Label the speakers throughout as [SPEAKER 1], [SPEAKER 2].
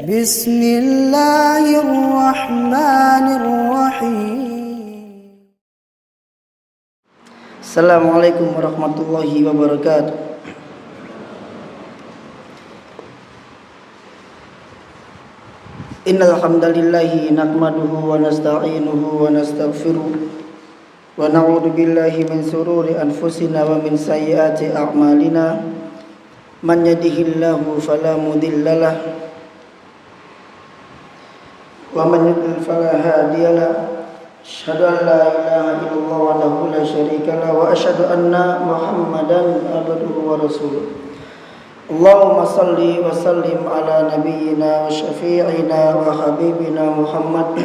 [SPEAKER 1] Bismillahirrahmanirrahim. Assalamualaikum warahmatullahi wabarakatuh. Innal hamdalillahi nahmaduhu wa nasta'inuhu wa nastaghfiruh wa na'udzu billahi min shururi anfusina wa min sayyiati a'malina. Man yahdihillahu fala mudhillalah wa man yudlil fala hadiyalah. Asyhadu an la ilaha illallah wahdahu la syarikalah wa asyhadu anna Muhammadan abduhu wa rasuluh. Allahumma salli wa sallim ala nabiyyina wa syafi'ina wa habibina Muhammad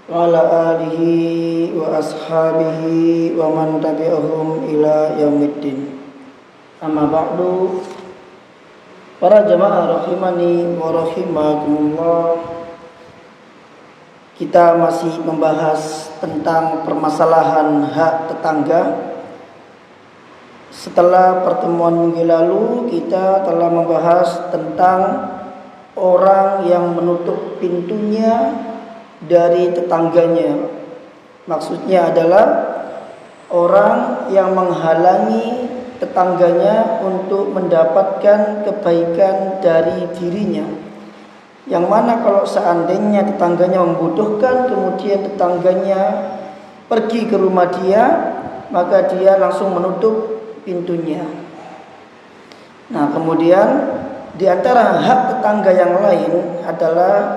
[SPEAKER 1] wa ala alihi wa ashabihi wa man tabi'ahum ila yaumiddin. Amma ba'du. Para jamaah rahimani wa rahimakumullah, kita masih membahas tentang permasalahan hak tetangga. Setelah pertemuan minggu lalu kita telah membahas tentang orang yang menutup pintunya dari tetangganya. Maksudnya adalah orang yang menghalangi tetangganya untuk mendapatkan kebaikan dari dirinya. Yang mana kalau seandainya tetangganya membutuhkan, kemudian tetangganya pergi ke rumah dia, maka dia langsung menutup pintunya. Nah, kemudian di antara hak tetangga yang lain adalah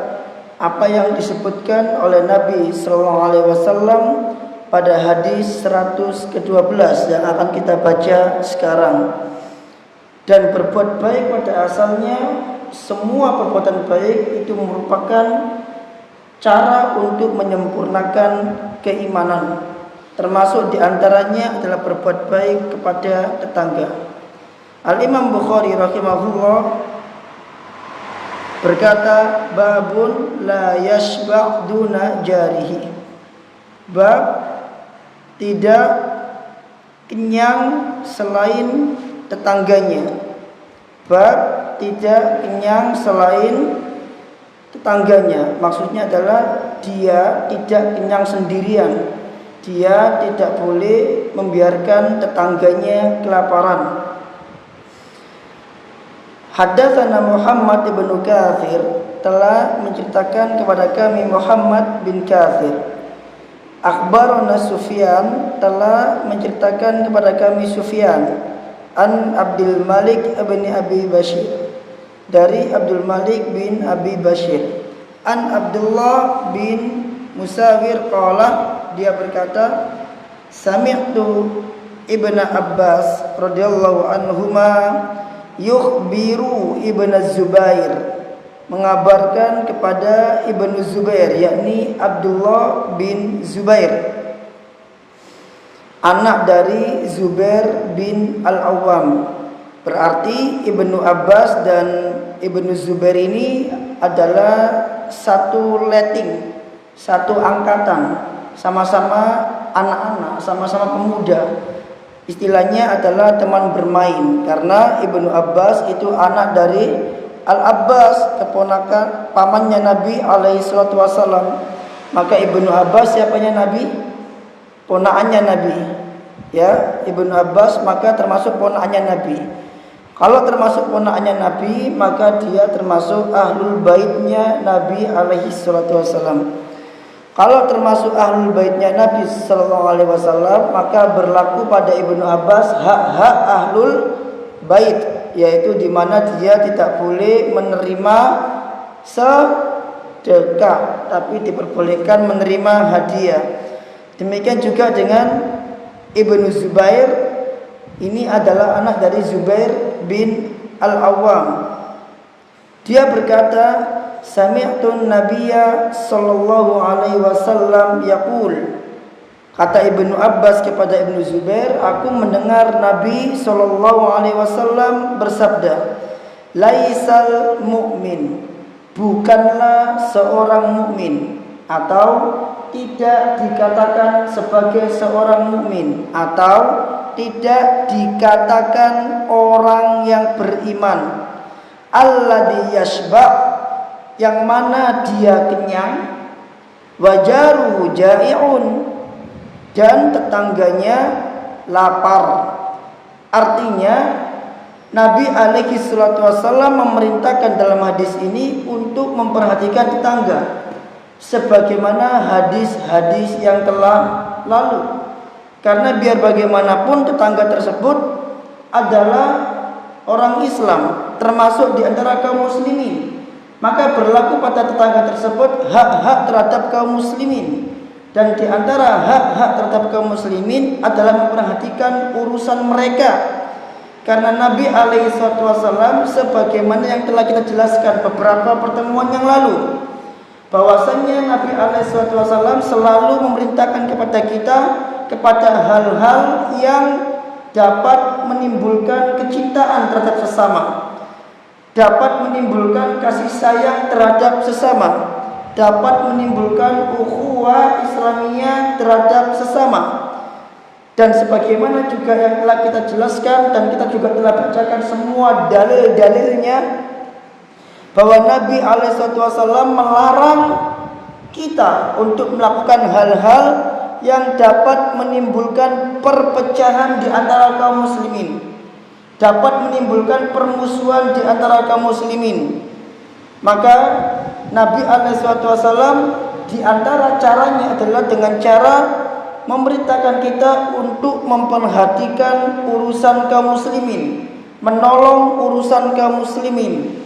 [SPEAKER 1] apa yang disebutkan oleh Nabi Sallallahu Alaihi Wasallam pada hadis 100 ke-12 yang akan kita baca sekarang. Dan berbuat baik pada asalnya, semua perbuatan baik itu merupakan cara untuk menyempurnakan keimanan. Termasuk diantaranya adalah berbuat baik kepada tetangga. Al-Imam Bukhari rahimahullah berkata, babun la yashba' duna jarihi. Bab tidak kenyang selain tetangganya. Bab tidak kenyang selain tetangganya. Maksudnya adalah dia tidak kenyang sendirian. Dia tidak boleh membiarkan tetangganya kelaparan. Haddatsana Muhammad ibn Katsir telah menceritakan kepada kami Muhammad bin Katsir. Akhbarana Sufyan telah menceritakan kepada kami Sufyan an Abdul Malik bin Abi Bashir, dari Abdul Malik bin Abi Bashir, an Abdullah bin Musawir qala, dia berkata, sami'tu Ibnu Abbas radhiyallahu anhuma yukhbiru Ibnu Zubair, mengabarkan kepada Ibnu Zubair, yakni Abdullah bin Zubair, anak dari Zubair bin Al-Awwam. Berarti Ibnu Abbas dan Ibnu Zubair ini adalah satu letting, satu angkatan, sama-sama anak-anak, sama-sama pemuda. Istilahnya adalah teman bermain, karena Ibnu Abbas itu anak dari Al-Abbas, keponakan pamannya Nabi alaihi salatu wasallam. Maka Ibnu Abbas siapanya Nabi? Ponakannya Nabi. Ya, Ibnu Abbas maka termasuk ponakannya Nabi. Kalau termasuk ponakannya Nabi, maka dia termasuk ahlul baitnya Nabi alaihi salatu wasallam. Kalau termasuk ahlul baitnya Nabi sallallahu alaihi wasallam, maka berlaku pada Ibnu Abbas hak-hak ahlul bait, yaitu di mana dia tidak boleh menerima sedekah, tapi diperbolehkan menerima hadiah. Demikian juga dengan Ibnu Zubair, ini adalah anak dari Zubair bin Al-Awwam. Dia berkata, sami'tu Nabiyya sallallahu alaihi wasallam yaqul. Kata Ibnu Abbas kepada Ibnu Zubair, aku mendengar Nabi sallallahu alaihi wasallam bersabda, laisal mu'min, bukanlah seorang mukmin, atau tidak dikatakan sebagai seorang mukmin, atau tidak dikatakan orang yang beriman. Alladzi yashba, yang mana dia kenyang, wajaruhu ja'iun, dan tetangganya lapar. Artinya Nabi alaihi salatu wasallam memerintahkan dalam hadis ini untuk memperhatikan tetangga, sebagaimana hadis-hadis yang telah lalu. Karena biar bagaimanapun tetangga tersebut adalah orang Islam, termasuk di antara kaum muslimin, maka berlaku pada tetangga tersebut hak-hak terhadap kaum muslimin. Dan di antara hak-hak terhadap kaum muslimin adalah memperhatikan urusan mereka. Karena Nabi alaihi wasallam sebagaimana yang telah kita jelaskan beberapa pertemuan yang lalu, bahwasanya Nabi alaihi wasallam selalu memerintahkan kepada kita kepada hal-hal yang dapat menimbulkan kecintaan terhadap sesama, dapat menimbulkan kasih sayang terhadap sesama, dapat menimbulkan ukhuwah Islamiyah terhadap sesama. Dan sebagaimana juga yang telah kita jelaskan dan kita juga telah bacakan semua dalil-dalilnya, bahwa Nabi alaihissalam melarang kita untuk melakukan hal-hal yang dapat menimbulkan perpecahan di antara kaum muslimin, dapat menimbulkan permusuhan di antara kaum muslimin. Maka Nabi alaihissalam di antara caranya adalah dengan cara memerintahkan kita untuk memperhatikan urusan kaum muslimin, menolong urusan kaum muslimin.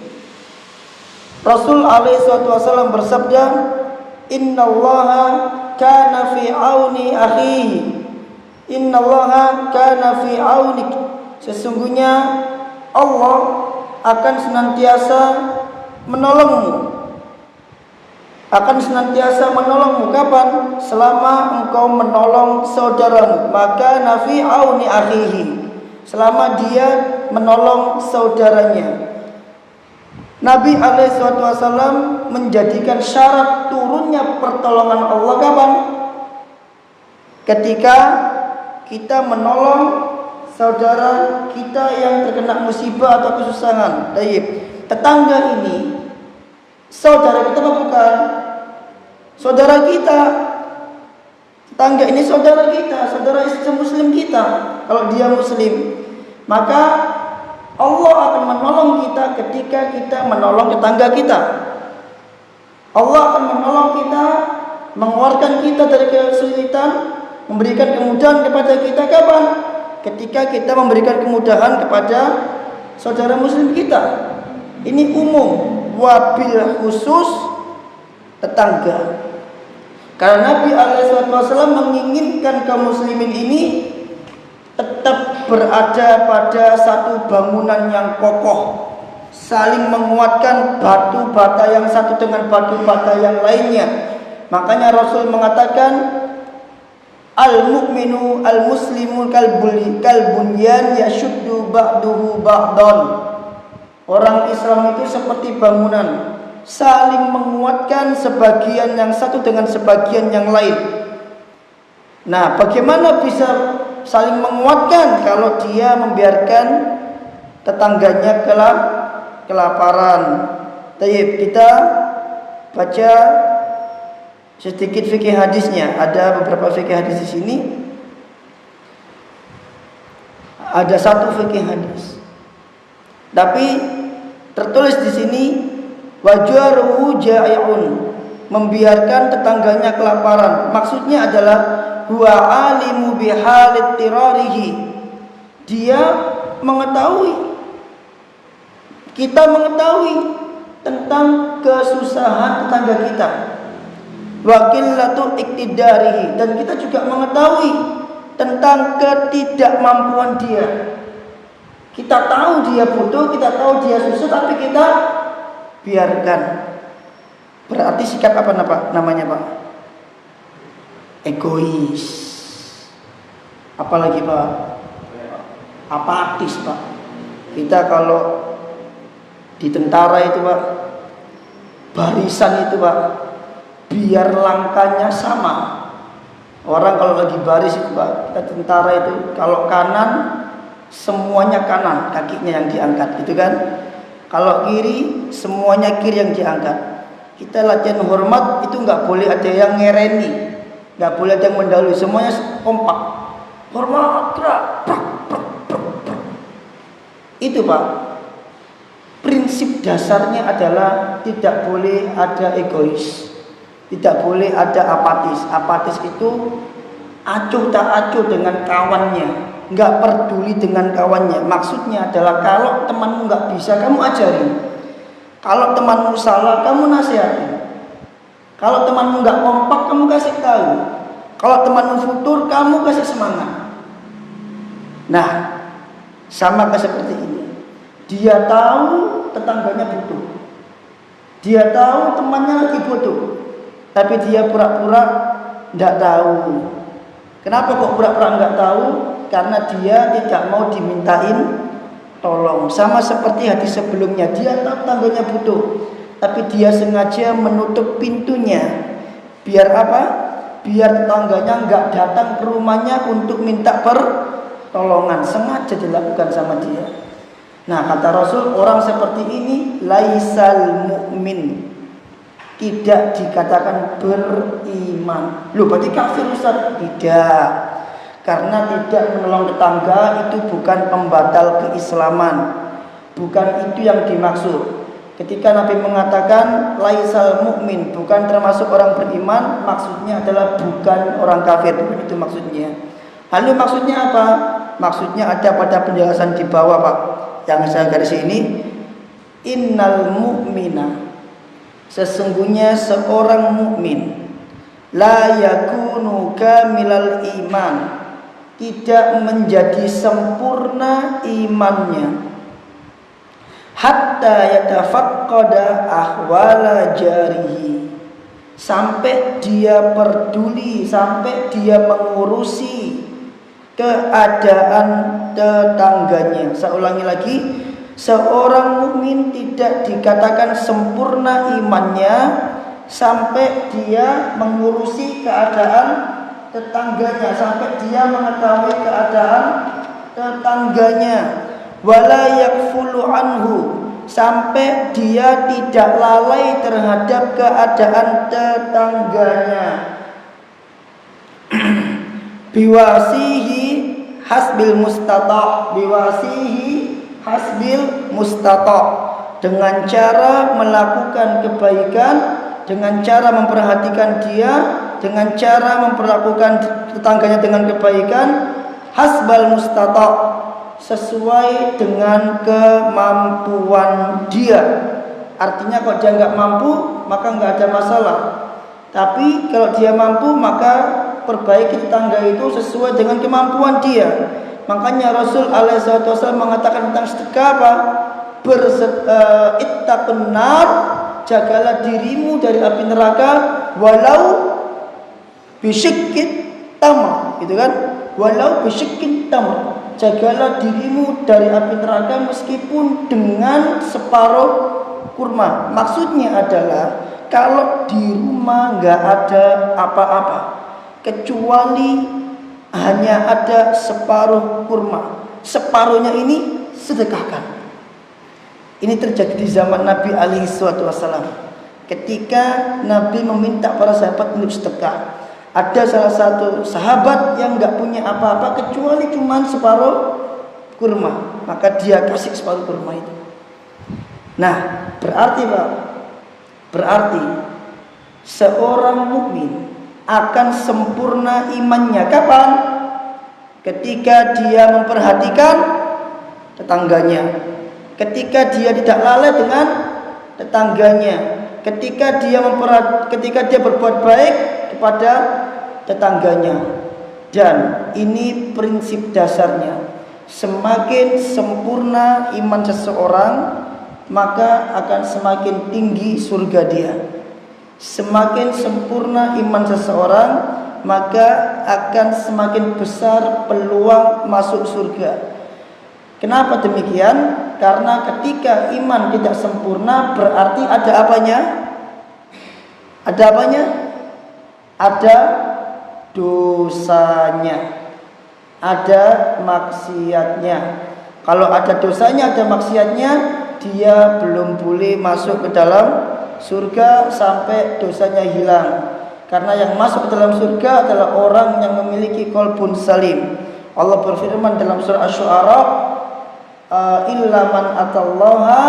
[SPEAKER 1] Rasul alaihi wasallam bersabda, "Innallaha kana fi auni akhihi, innallaha kana fi aunik." Sesungguhnya Allah akan senantiasa menolongmu. Akan senantiasa menolongmu kapan? Selama engkau menolong saudaramu. Maka nafi auni akhihi, selama dia menolong saudaranya. Nabi alaihissalam menjadikan syarat turunnya pertolongan Allah kapan? Ketika kita menolong saudara kita yang terkena musibah atau kesusahan. Tetangga ini saudara kita bukan? Saudara kita. Tetangga ini saudara kita, saudara Islam muslim kita. Kalau dia muslim, maka Allah akan menolong kita ketika kita menolong tetangga kita. Allah akan menolong kita, mengeluarkan kita dari kesulitan, memberikan kemudahan kepada kita kapan? Ketika kita memberikan kemudahan kepada saudara muslim kita. Ini umum, wabil khusus tetangga. Karena Nabi alaihissalam menginginkan kaum muslimin ini tetap berada pada satu bangunan yang kokoh, saling menguatkan batu bata yang satu dengan batu bata yang lainnya. Makanya Rasul mengatakan, al-mu'minu al-muslimu kalbunyan yashuddu ba'duhu ba'dan. Orang Islam itu seperti bangunan, saling menguatkan sebagian yang satu dengan sebagian yang lain. Nah, bagaimana bisa saling menguatkan kalau dia membiarkan tetangganya kelaparan? Kita baca sedikit fikih hadisnya. Ada beberapa fikih hadis di sini. Ada satu fikih hadis, tapi tertulis di sini wajaruhu ja'iun, membiarkan tetangganya kelaparan. Maksudnya adalah huwa alimu bihalit tirarihi, dia mengetahui, kita mengetahui tentang kesusahan tetangga kita. Wa qillatu iktidarihi, dan kita juga mengetahui tentang ketidakmampuan dia. Kita tahu dia butuh, kita tahu dia susah, tapi kita biarkan. Berarti sikap apa namanya Pak? Egois. Apalagi Pak? Apatis Pak. Kita kalau di tentara itu Pak, barisan itu Pak, biar langkahnya sama, Orang kalau lagi baris itu Pak, kita tentara itu kalau kanan semuanya kanan, kakinya yang diangkat gitu kan. Kalau kiri semuanya kiri yang diangkat. Kita latihan hormat itu nggak boleh ada yang ngereni, nggak boleh ada yang mendahului, semuanya kompak. Hormat, gerak, itu Pak. Prinsip dasarnya adalah tidak boleh ada egois, tidak boleh ada apatis. Apatis itu acuh tak acuh dengan kawannya, nggak peduli dengan kawannya. Maksudnya adalah kalau temanmu nggak bisa, kamu ajarin. Kalau temanmu salah, kamu nasihati. Kalau temanmu nggak kompak, kamu kasih tahu. Kalau temanmu futur, kamu kasih semangat. Nah, sama kayak seperti ini. Dia tahu tetangganya butuh, dia tahu temannya lagi butuh, tapi dia pura-pura tidak tahu. Kenapa kok pura-pura nggak tahu? Karena dia tidak mau dimintain tolong. Sama seperti hadis sebelumnya, dia tahu tetangganya butuh, tapi dia sengaja menutup pintunya. Biar apa? Biar tetangganya nggak datang ke rumahnya untuk minta pertolongan. Sengaja dilakukan sama dia. Nah, kata Rasul, orang seperti ini laisal mu'min, tidak dikatakan beriman. Loh, berarti kafir Ustaz? Tidak. Karena tidak menolong tetangga itu bukan pembatal keislaman. Bukan itu yang dimaksud. Ketika Nabi mengatakan laisal mu'min, bukan termasuk orang beriman, maksudnya adalah bukan orang kafir. Bukan itu maksudnya. Lalu maksudnya apa? Maksudnya ada pada penjelasan di bawah Pak, yang saya garis ini. Innal mu'mina, sesungguhnya seorang mukmin, la yakunu kamilal iman, tidak menjadi sempurna imannya, hatta yatafaqqada ahwala jarihi, sampai dia peduli, sampai dia mengurusi keadaan tetangganya. Saya ulangi lagi, seorang mukmin tidak dikatakan sempurna imannya sampai dia mengurusi keadaan tetangganya, sampai dia mengetahui keadaan tetangganya. Wala yakfulu anhu, sampai dia tidak lalai terhadap keadaan tetangganya. Biwasihi hasbil mustata', biwasihi hasbil mustata', dengan cara melakukan kebaikan, dengan cara memperhatikan dia, dengan cara memperlakukan tetangganya dengan kebaikan, hasbal mustata', sesuai dengan kemampuan dia. Artinya kalau dia nggak mampu maka nggak ada masalah, tapi kalau dia mampu maka perbaiki tetangga itu sesuai dengan kemampuan dia. Makanya Rasul alaihissalam mengatakan tentang sedekah apa? Ittaqun nar, jagalah dirimu dari api neraka walau bisyikit tamr, gitu kan? Walau bisyikit tamr, jagalah dirimu dari api neraka meskipun dengan separuh kurma. Maksudnya adalah kalau di rumah nggak ada apa-apa kecuali hanya ada separuh kurma, separuhnya ini sedekahkan. Ini terjadi di zaman Nabi alaihi wasallam. Ketika Nabi meminta para sahabat untuk sedekah, ada salah satu sahabat yang nggak punya apa-apa kecuali cuma separuh kurma, maka dia kasih separuh kurma itu. Nah, berarti Pak, berarti seorang mukmin akan sempurna imannya kapan? Ketika dia memperhatikan tetangganya, ketika dia tidak lalai dengan tetangganya, ketika dia berbuat baik kepada tetangganya. Dan ini prinsip dasarnya. Semakin sempurna iman seseorang, maka akan semakin tinggi surga dia. Semakin sempurna iman seseorang, maka akan semakin besar peluang masuk surga. Kenapa demikian? Karena ketika iman tidak sempurna, berarti ada apanya? Ada apanya? Ada dosanya, ada maksiatnya. Kalau ada dosanya, ada maksiatnya, dia belum boleh masuk ke dalam surga sampai dosanya hilang. Karena yang masuk ke dalam surga adalah orang yang memiliki qalbun salim. Allah berfirman dalam surah Asy-Syu'ara, illa man atallaha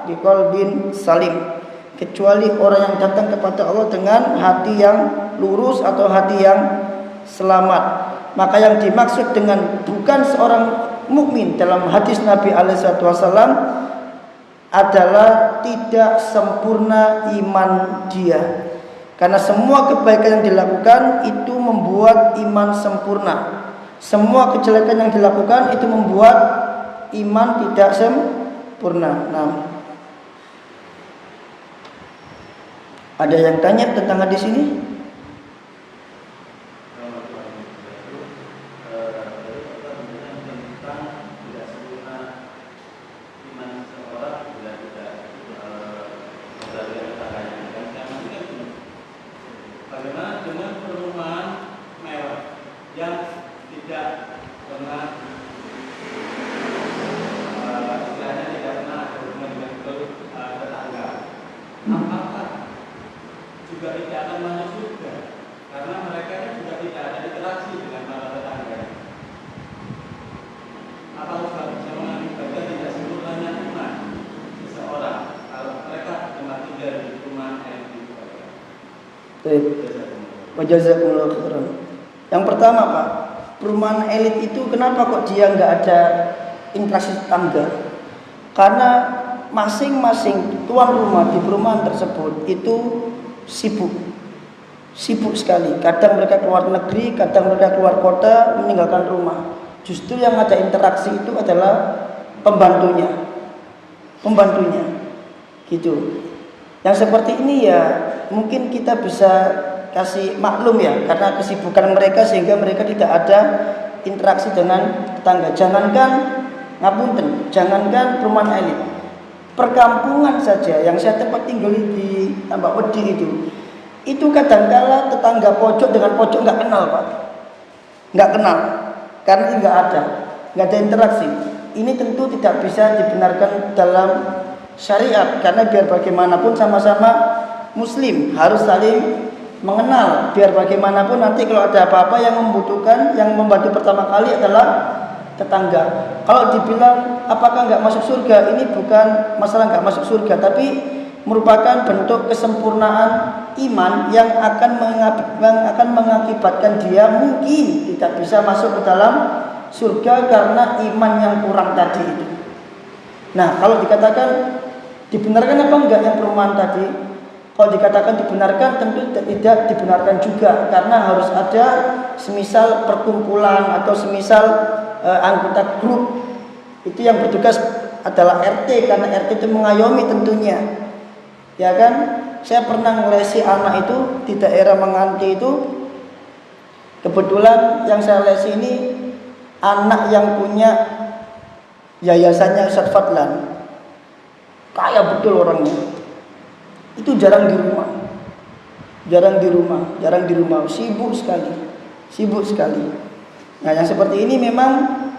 [SPEAKER 1] biqalbin salim, kecuali orang yang datang kepada Allah dengan hati yang lurus atau hati yang selamat. Maka yang dimaksud dengan bukan seorang mukmin dalam hadis Nabi SAW adalah tidak sempurna iman dia. Karena semua kebaikan yang dilakukan itu membuat iman sempurna. Semua kejelekan yang dilakukan itu membuat iman tidak sempurna. Nah, ada yang tanya tentang hadis ini? Wajazakumullah khairan. Yang pertama Pak, perumahan elit itu kenapa kok dia nggak ada interaksi tetangga? Karena masing-masing tuan rumah di perumahan tersebut itu sibuk sekali. Kadang mereka keluar negeri, kadang mereka keluar kota, meninggalkan rumah. Justru yang ada interaksi itu adalah pembantunya, gitu. Yang seperti ini ya mungkin kita bisa kasih maklum ya, karena kesibukan mereka sehingga mereka tidak ada interaksi dengan tetangga. Jangankan perumahan elit, perkampungan saja yang saya tempat tinggal di Tambak Wedi itu kadangkala tetangga pojok dengan pojok nggak kenal Pak, nggak kenal karena nggak ada interaksi. Ini tentu tidak bisa dibenarkan dalam syariat, karena biar bagaimanapun sama-sama muslim harus saling mengenal. Biar bagaimanapun nanti kalau ada apa-apa yang membutuhkan, yang membantu pertama kali adalah tetangga. Kalau dibilang apakah nggak masuk surga, ini bukan masalah nggak masuk surga, tapi merupakan bentuk kesempurnaan iman yang akan mengakibatkan dia mungkin tidak bisa masuk ke dalam surga karena iman yang kurang tadi itu. Nah, kalau dikatakan dibenarkan apa enggak yang perumahan tadi? Kalau dikatakan dibenarkan, tentu tidak dibenarkan juga, karena harus ada semisal perkumpulan atau semisal anggota grup itu yang bertugas adalah RT, karena RT itu mengayomi tentunya, ya kan? Saya pernah ngelesi anak itu di daerah Menganti itu. Kebetulan yang saya lesi ini anak yang punya yayasannya Ustaz Fadlan, kaya betul orangnya. Itu jarang di rumah, sibuk sekali. Nah, yang seperti ini memang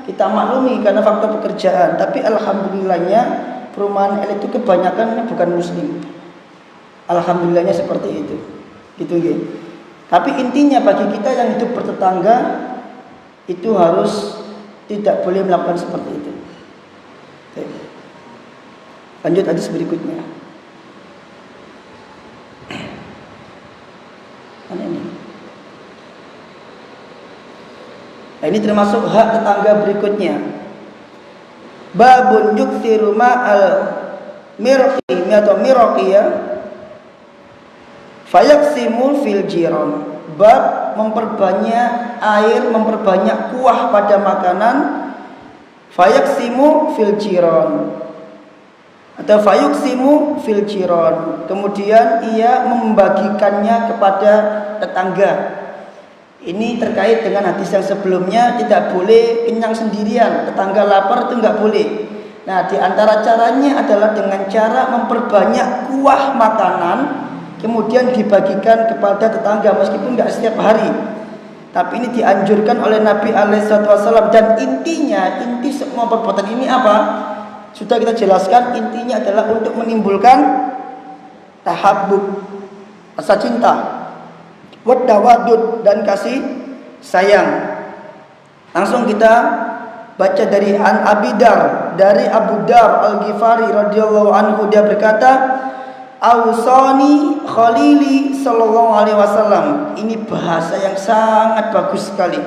[SPEAKER 1] kita maklumi karena faktor pekerjaan. Tapi alhamdulillahnya perumahan elit itu kebanyakan bukan muslim. Alhamdulillahnya seperti itu. Gitu nggih. Tapi intinya bagi kita yang hidup bertetangga itu harus tidak boleh melakukan seperti itu. Oke. Lanjut hadis berikutnya. Mana ini? Nah, ini termasuk hak tetangga berikutnya. Babun yukthiru ma'al mirqi atau mirqiya fayaksimu fil jiran. Bab memperbanyak air, memperbanyak kuah pada makanan. Fayaksimu fil jiran atau fayuksimu fil jiran, kemudian ia membagikannya kepada tetangga. Ini terkait dengan hadis yang sebelumnya, tidak boleh kenyang sendirian, tetangga lapar itu nggak boleh. Nah, di antara caranya adalah dengan cara memperbanyak kuah makanan, kemudian dibagikan kepada tetangga meskipun nggak setiap hari, Tapi ini dianjurkan oleh Nabi Alaihissalam, dan inti semua perbuatan ini apa? Sudah kita jelaskan, intinya adalah untuk menimbulkan tahabbub, rasa cinta, wadawadud, dan kasih sayang. Langsung kita baca dari An Abi Dar, dari Abu Dar Al-Ghifari radhiyallahu anhu, dia berkata, Ausani Khalili sallallahu alaihi wasallam. Ini bahasa yang sangat bagus sekali.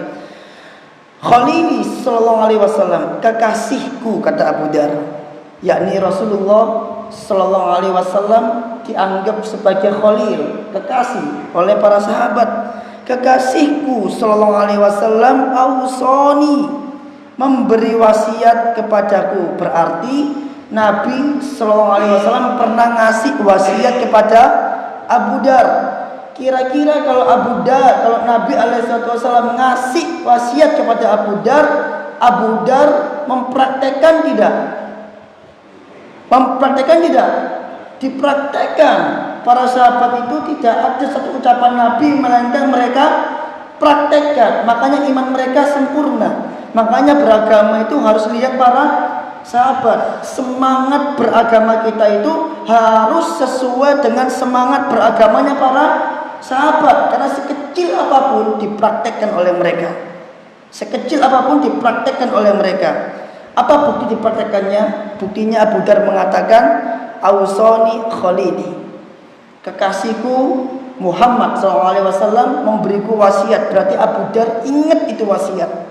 [SPEAKER 1] Khalili sallallahu alaihi wasallam, kekasihku, kata Abu Dar, yakni Rasulullah sallallahu alaihi wasallam dianggap sebagai khalil, kekasih oleh para sahabat. Kekasihku sallallahu alaihi wasallam ausani, memberi wasiat kepadaku. Berarti Nabi Sallallahu Alaihi Wasallam pernah ngasih wasiat kepada Abu Dar. Kira-kira kalau Nabi Alaihi Wasallam ngasih wasiat kepada Abu Dar mempraktekkan tidak? Mempraktekkan tidak? Dipraktekkan. Para sahabat itu tidak ada satu ucapan Nabi melainkan mereka praktekkan. Makanya iman mereka sempurna. Makanya beragama itu harus lihat para sahabat. Semangat beragama kita itu harus sesuai dengan semangat beragamanya para sahabat. Karena sekecil apapun dipraktekkan oleh mereka. Sekecil apapun dipraktekkan oleh mereka. Apa bukti dipraktekkannya? Buktinya Abu Dar mengatakan, Ausoni Khalili, kekasihku Muhammad SAW memberiku wasiat. Berarti Abu Dar ingat itu wasiat.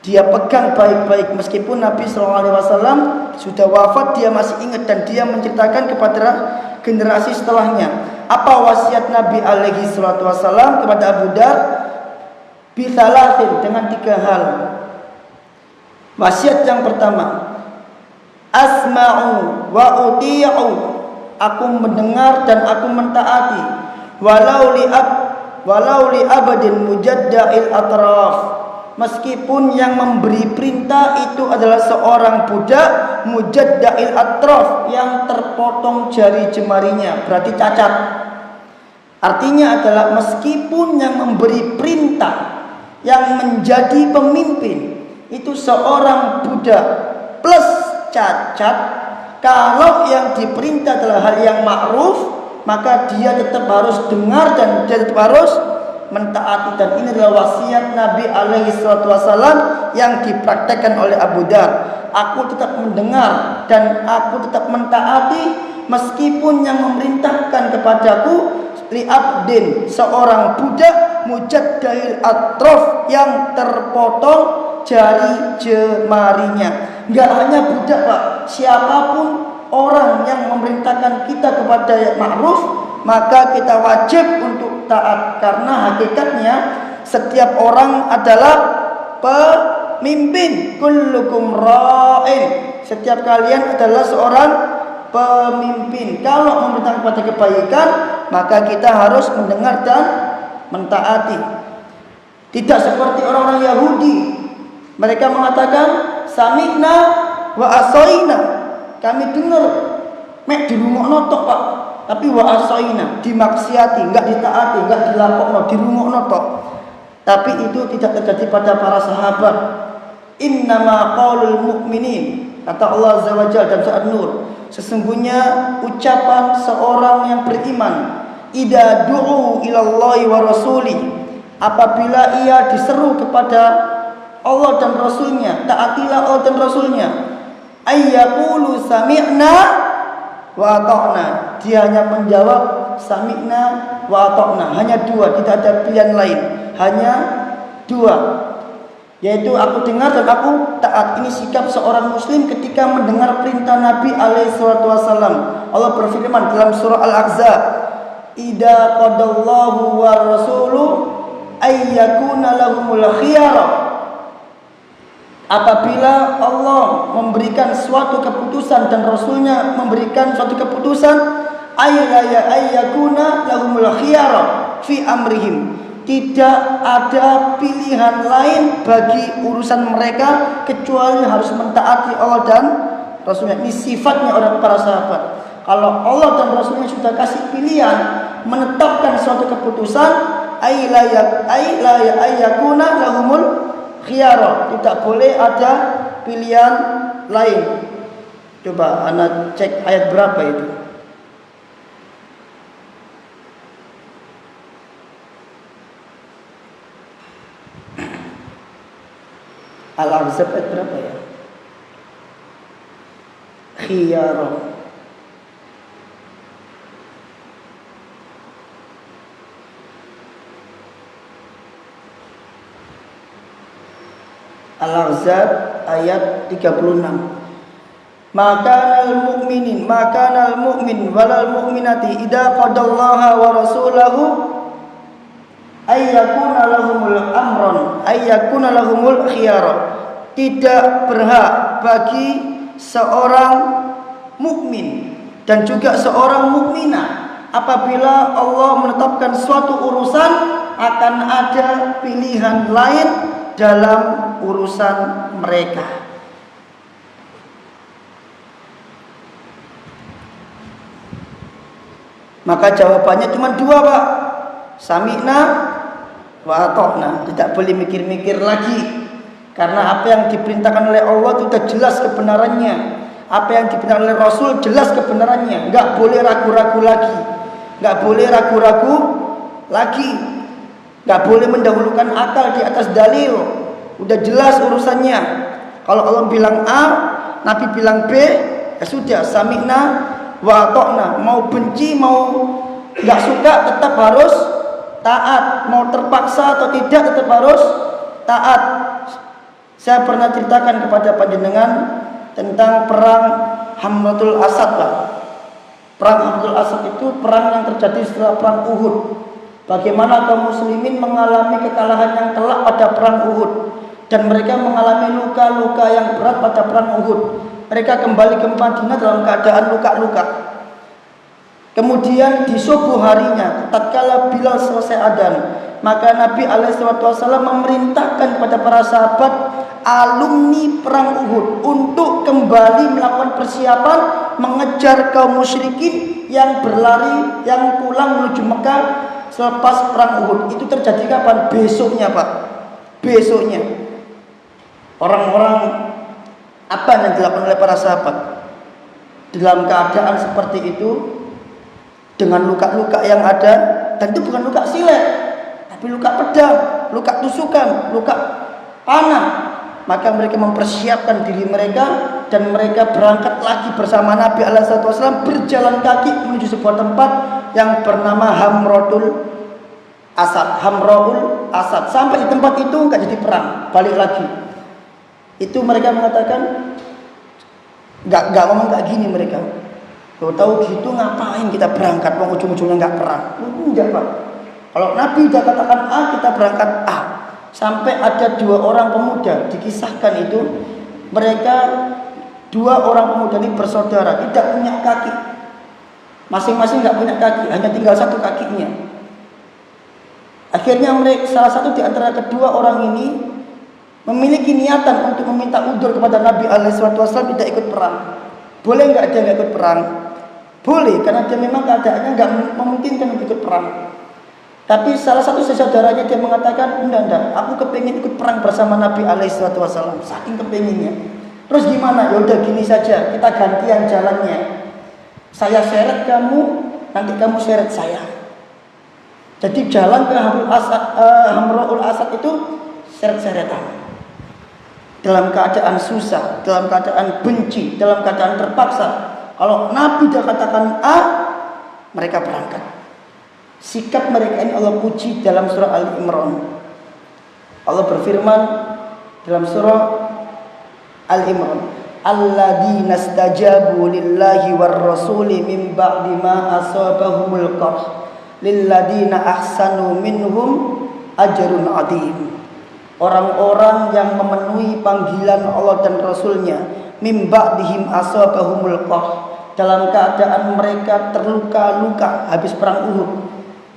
[SPEAKER 1] Dia pegang baik-baik, meskipun Nabi SAW sudah wafat, dia masih ingat dan dia menceritakan kepada generasi setelahnya. Apa wasiat Nabi SAW kepada Abu Dar? Bithalathin, dengan 3 hal. Wasiat yang pertama, asma'u wa uti'u, aku mendengar dan aku mentaati, walau li abadin mujadda'il atraf, meskipun yang memberi perintah itu adalah seorang budak mujadda'il atraf, yang terpotong jari jemarinya, berarti cacat. Artinya adalah meskipun yang memberi perintah, yang menjadi pemimpin itu seorang budak plus cacat, kalau yang diperintah adalah hal yang ma'ruf, maka dia tetap harus dengar dan dia tetap harus mentaati. Dan ini adalah wasiat Nabi Alaihissalam yang dipraktekkan oleh Abu Dar. Aku tetap mendengar dan aku tetap mentaati, meskipun yang memerintahkan kepadaku li'abdin, seorang budak mujaddahil atrof, yang terpotong jari jemarinya. Enggak hanya budak, Pak, siapapun orang yang memerintahkan kita kepada yang ma'ruf, maka kita wajib untuk taat. Karena hakikatnya setiap orang adalah pemimpin. Kullukum ra'in, setiap kalian adalah seorang pemimpin. Kalau memerintahkan kepada kebaikan, maka kita harus mendengar dan mentaati. Tidak seperti orang-orang Yahudi. Mereka mengatakan sami'na wa asoina, kami dengar mek dirungokno tok, Pak, tapi wa asoina, dimaksiati, enggak ditaati, enggak dilakokno, dirungokno tok. Tapi itu tidak terjadi pada para sahabat. Innama qaulul mu'minin, kata Allah Azza wa Jalla dalam surat Nur, sesungguhnya ucapan seorang yang beriman, idza du'u ilallahi wa rasuli, apabila ia diseru kepada Allah dan Rasulnya, taatilah Allah dan Rasulnya, ayyaqulu sami'na wa ata'na, dia hanya menjawab sami'na wa ata'na, hanya 2, tidak ada pilihan lain, hanya 2, yaitu aku dengar dan aku taat. Ini sikap seorang muslim ketika mendengar perintah Nabi Alaihissalam. Allah berfirman dalam surah Al-Ahzab, idza qadallahu wa rasuluhu ayyakuna lahumul khiyarah, apabila Allah memberikan suatu keputusan dan Rasulnya memberikan suatu keputusan, ayyakuna lahumul khiyarah fi amrihim, tidak ada pilihan lain bagi urusan mereka kecuali harus mentaati Allah dan Rasulnya. Ini sifatnya orang para sahabat. Kalau Allah dan Rasulnya sudah kasih pilihan menetapkan suatu keputusan, Ayakuna lahumul khiyara, tidak boleh ada pilihan lain. Coba anak cek ayat berapa itu. Al-Ahzab ayat berapa ya? Khiyara. Al-Ahzab ayat 36. Makanal mu'min walal mu'minati idza qadallaha wa rasulahu ayyakuna lahumul khiyara. Tidak berhak bagi seorang mukmin dan juga seorang mukminah apabila Allah menetapkan suatu urusan akan ada pilihan lain dalam urusan mereka. Maka jawabannya cuma dua, Pak. Sami'na wa ata'na. Tidak boleh mikir-mikir lagi. Karena apa yang diperintahkan oleh Allah itu sudah jelas kebenarannya. Apa yang diperintahkan oleh Rasul jelas kebenarannya. Enggak boleh ragu-ragu lagi. Enggak boleh ragu-ragu lagi. Enggak boleh mendahulukan akal di atas dalil. Udah jelas urusannya. Kalau Allah bilang A, Nabi bilang B, ya sudah, sami'na wa ata'na. Mau benci, mau enggak suka tetap harus taat. Mau terpaksa atau tidak tetap harus taat. Saya pernah ceritakan kepada panjenengan tentang perang Hamratul Asad, Pak. Perang Hamratul Asad itu perang yang terjadi setelah perang Uhud. Bagaimana kaum muslimin mengalami kekalahan yang telak pada perang Uhud, dan mereka mengalami luka-luka yang berat pada perang Uhud. Mereka kembali ke Madinah dalam keadaan luka-luka. Kemudian di subuh harinya, tatkala Bilal selesai adzan, maka Nabi SAW memerintahkan kepada para sahabat alumni perang Uhud untuk kembali melakukan persiapan mengejar kaum musyrikin yang berlari, yang pulang menuju Mekah selepas perang Uhud. Itu terjadi kapan? Besoknya, Pak. Besoknya. Orang-orang apa yang dilakukan oleh para sahabat dalam keadaan seperti itu, dengan luka-luka yang ada, dan itu bukan luka silet, tapi luka pedang, luka tusukan, luka panah. Maka mereka mempersiapkan diri mereka dan mereka berangkat lagi bersama Nabi SAW berjalan kaki menuju sebuah tempat yang bernama Hamraul Asad. Sampai di tempat itu nggak jadi perang, balik lagi. Itu mereka mengatakan nggak ngomong kayak gini mereka. Tahu gitu ngapain kita berangkat, mau ujung-ujungnya nggak perang? Enggak, Pak. Kalau Nabi udah katakan A, kita berangkat A. Sampai ada dua orang pemuda dikisahkan itu, mereka dua orang pemuda ini bersaudara, tidak punya kaki, masing-masing nggak punya kaki, hanya tinggal satu kakinya. Akhirnya mereka, salah satu di antara kedua orang ini memiliki niatan untuk meminta udzur kepada Nabi SAW tidak ikut perang. Boleh nggak dia nggak ikut perang? Boleh, karena dia memang keadaannya nggak memungkinkan untuk ikut perang. Tapi salah satu saudaranya dia mengatakan, enggak, aku kepingin ikut perang bersama Nabi SAW, saking kepinginnya. Terus gimana? Ya udah gini saja, kita gantian jalannya. Saya seret kamu, nanti kamu seret saya. Jadi jalan ke Hamraul Asad itu seret-seretan. Dalam keadaan susah, dalam keadaan benci, dalam keadaan terpaksa. Kalau Nabi dah katakan A, mereka berangkat. Sikap mereka ini Allah puji dalam surah Al-Imran. Allah berfirman dalam surah Al-Imran, alladzina istajabu lillahi war rasuli min ba'di ma asabahumul qarh lilladzina ahsanu minhum ajrun adzim. Orang-orang yang memenuhi panggilan Allah dan Rasulnya, min ba'dihim asabahumul qarh, dalam keadaan mereka terluka-luka habis perang Uhud.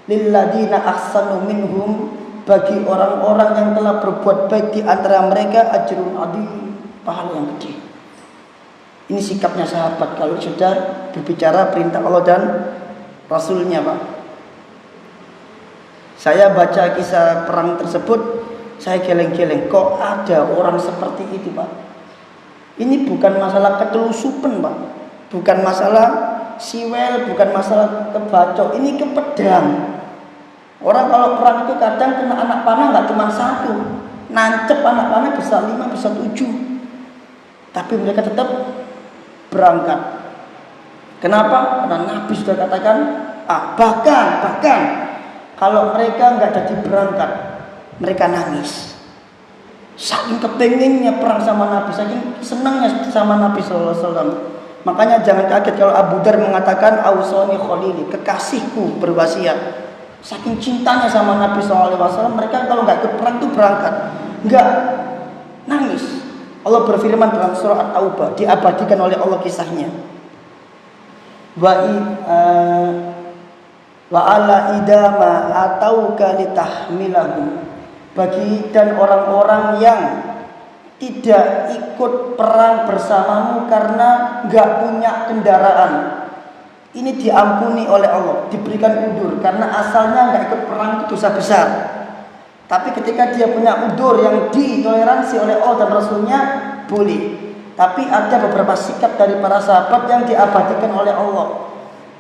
[SPEAKER 1] Lilladzina ahsanu minhum, bagi orang-orang yang telah berbuat baik di antara mereka, ajrun adzim, pahala yang gede. Ini sikapnya sahabat kalau sudah berbicara perintah Allah dan Rasulnya, Pak. Saya baca kisah perang tersebut, saya geleng-geleng, kok ada orang seperti itu, Pak. Ini bukan masalah ketelusupan, Pak. Bukan masalah siwel, bukan masalah kebacok, ini ke pedang. Orang kalau perang itu kadang kena anak panah nggak cuma satu, nancep anak panah bisa 5, bisa 7. Tapi mereka tetap berangkat. Kenapa? Karena Nabi sudah katakan, bahkan kalau mereka nggak jadi berangkat, mereka nangis. Saking kepengennya perang sama Nabi, saking senangnya sama Nabi SAW. Makanya jangan kaget kalau Abu Dar mengatakan Ausoni Khalili, kekasihku berwasiat. Saking cintanya sama Nabi SAW, mereka kalau nggak ikut perang itu berangkat, nggak nangis. Allah berfirman dalam surah At-Taubah, diabadikan oleh Allah kisahnya. Wa ala idama atau kalitahmilahu, bagi dan orang-orang yang tidak ikut perang bersamamu karena nggak punya kendaraan, ini diampuni oleh Allah, diberikan udzur karena asalnya nggak ikut perang itu dosa besar. Tapi ketika dia punya udzur yang ditoleransi oleh Allah dan Rasulnya, boleh. Tapi ada beberapa sikap dari para sahabat yang diabadikan oleh Allah.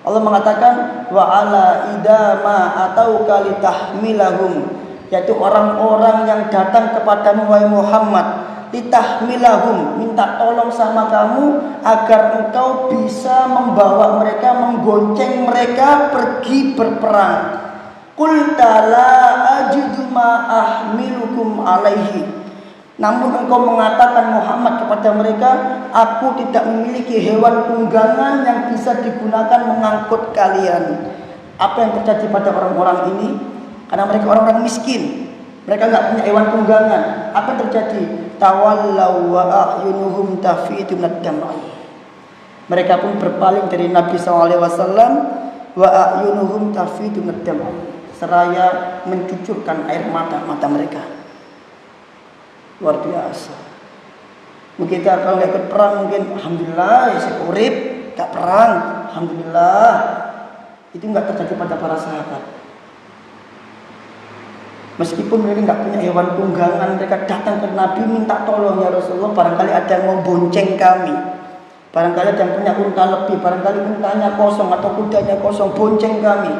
[SPEAKER 1] Allah mengatakan wa ala idama atau kalitahmilahum, yaitu orang-orang yang datang kepadamu wahai Muhammad, litahmilahum, minta tolong sama kamu agar engkau bisa membawa mereka, menggonceng mereka pergi berperang. Qul la ajidu ma ahmilukum alaihi, namun engkau mengatakan Muhammad kepada mereka, aku tidak memiliki hewan tunggangan yang bisa digunakan mengangkut kalian. Apa yang terjadi pada orang-orang ini? Karena mereka orang-orang miskin, mereka nggak punya hewan tunggangan. Apa yang terjadi? Tawallaw wa a'yunuhum tafidu minad dam'i. Mereka pun berpaling dari Nabi SAW. Wa a'yunuhum tafidu minad dam'i, seraya mencucurkan air mata mereka. Luar biasa. Mungkin kita kalau nggak ikut perang, mungkin alhamdulillah ya saya urip, nggak perang, alhamdulillah. Itu nggak terjadi pada para sahabat. Meskipun mereka nggak punya hewan tunggangan, mereka datang ke Nabi minta tolong, ya Rasulullah, barangkali ada yang mau bonceng kami, barangkali ada yang punya unta lebih, barangkali untanya kosong atau kudanya kosong, bonceng kami.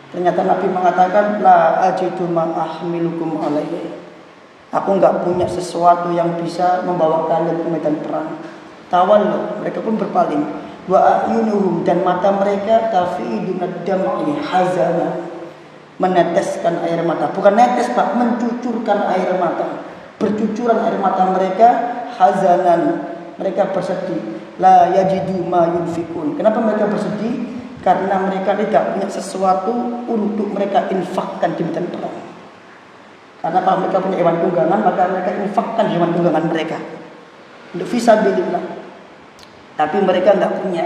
[SPEAKER 1] Ternyata Nabi mengatakan la ajidu ma ahmilukum alaihi, aku nggak punya sesuatu yang bisa membawa kalian ke medan perang. Tawallu, mereka pun berpaling. Wa ayunuhum, dan mata mereka tafidu minad dam'i hazana, meneteskan air mata. Bukan netes, Pak, mencucurkan air mata. Bercucuran air mata mereka hazanan, mereka bersedih. La yajidu ma yunfikun. Kenapa mereka bersedih? Karena mereka tidak punya sesuatu untuk mereka infakkan di medan perang. Karena kalau mereka punya hewan tunggangan, maka mereka infakkan hewan tunggangan mereka untuk fisabilillah. Tapi mereka tidak punya.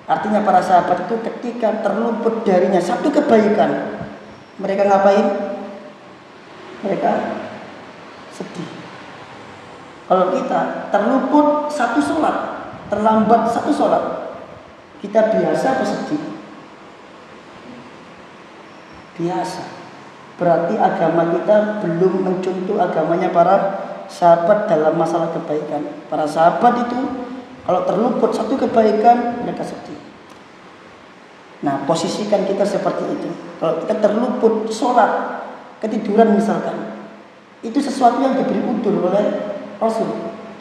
[SPEAKER 1] Artinya para sahabat itu ketika terluput darinya satu kebaikan, mereka ngapain? Mereka sedih. Kalau kita terluput satu sholat, terlambat satu sholat, kita biasa bersedih. Biasa. Berarti agama kita belum mencontoh agamanya para sahabat dalam masalah kebaikan. Para sahabat itu kalau terluput satu kebaikan, mereka sedih. Nah, posisikan kita seperti itu. Kalau kita terluput sholat, ketiduran misalkan, itu sesuatu yang diberi udzur oleh Rasul,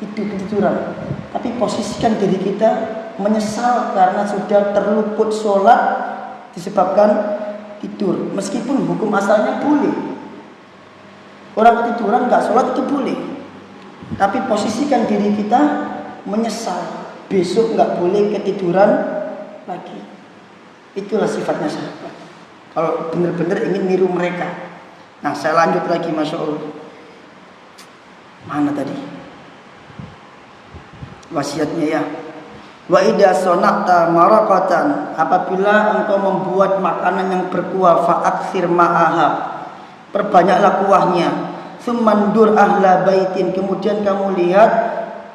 [SPEAKER 1] ketiduran. Tapi posisikan diri kita menyesal karena sudah terluput sholat disebabkan tidur, meskipun hukum asalnya boleh. Orang ketiduran nggak sholat itu boleh, tapi posisikan diri kita menyesal, besok nggak boleh ketiduran lagi. Itulah sifatnya sahabat. Kalau benar-benar ingin niru mereka. Nah, saya lanjut lagi, masya Allah. Mana tadi wasiatnya ya? Wa idza sana'ta maraqatan, apabila engkau membuat makanan yang berkuah, fa'aksir ma'aha, perbanyaklah kuahnya. Summandur ahla baitin, kemudian kamu lihat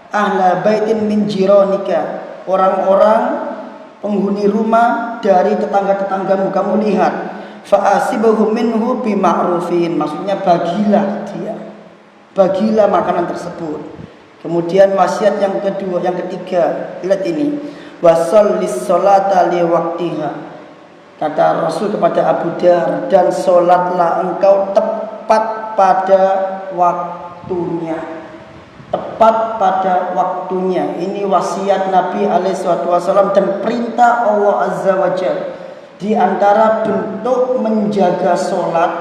[SPEAKER 1] ahla baitin min jironika, orang-orang penghuni rumah dari tetangga-tetanggamu, kamu lihat. Fa'asibahu minhu bima'rufin, maksudnya bagilah dia, bagilah makanan tersebut. Kemudian wasiat yang kedua, yang ketiga, lihat ini, wasollis sholata li waqtiha. Kata Rasul kepada Abu Dar, dan sholatlah engkau tepat pada waktunya. Tepat pada waktunya. Ini wasiat Nabi SAW dan perintah Allah Azza wa Jalla. Di antara bentuk menjaga sholat,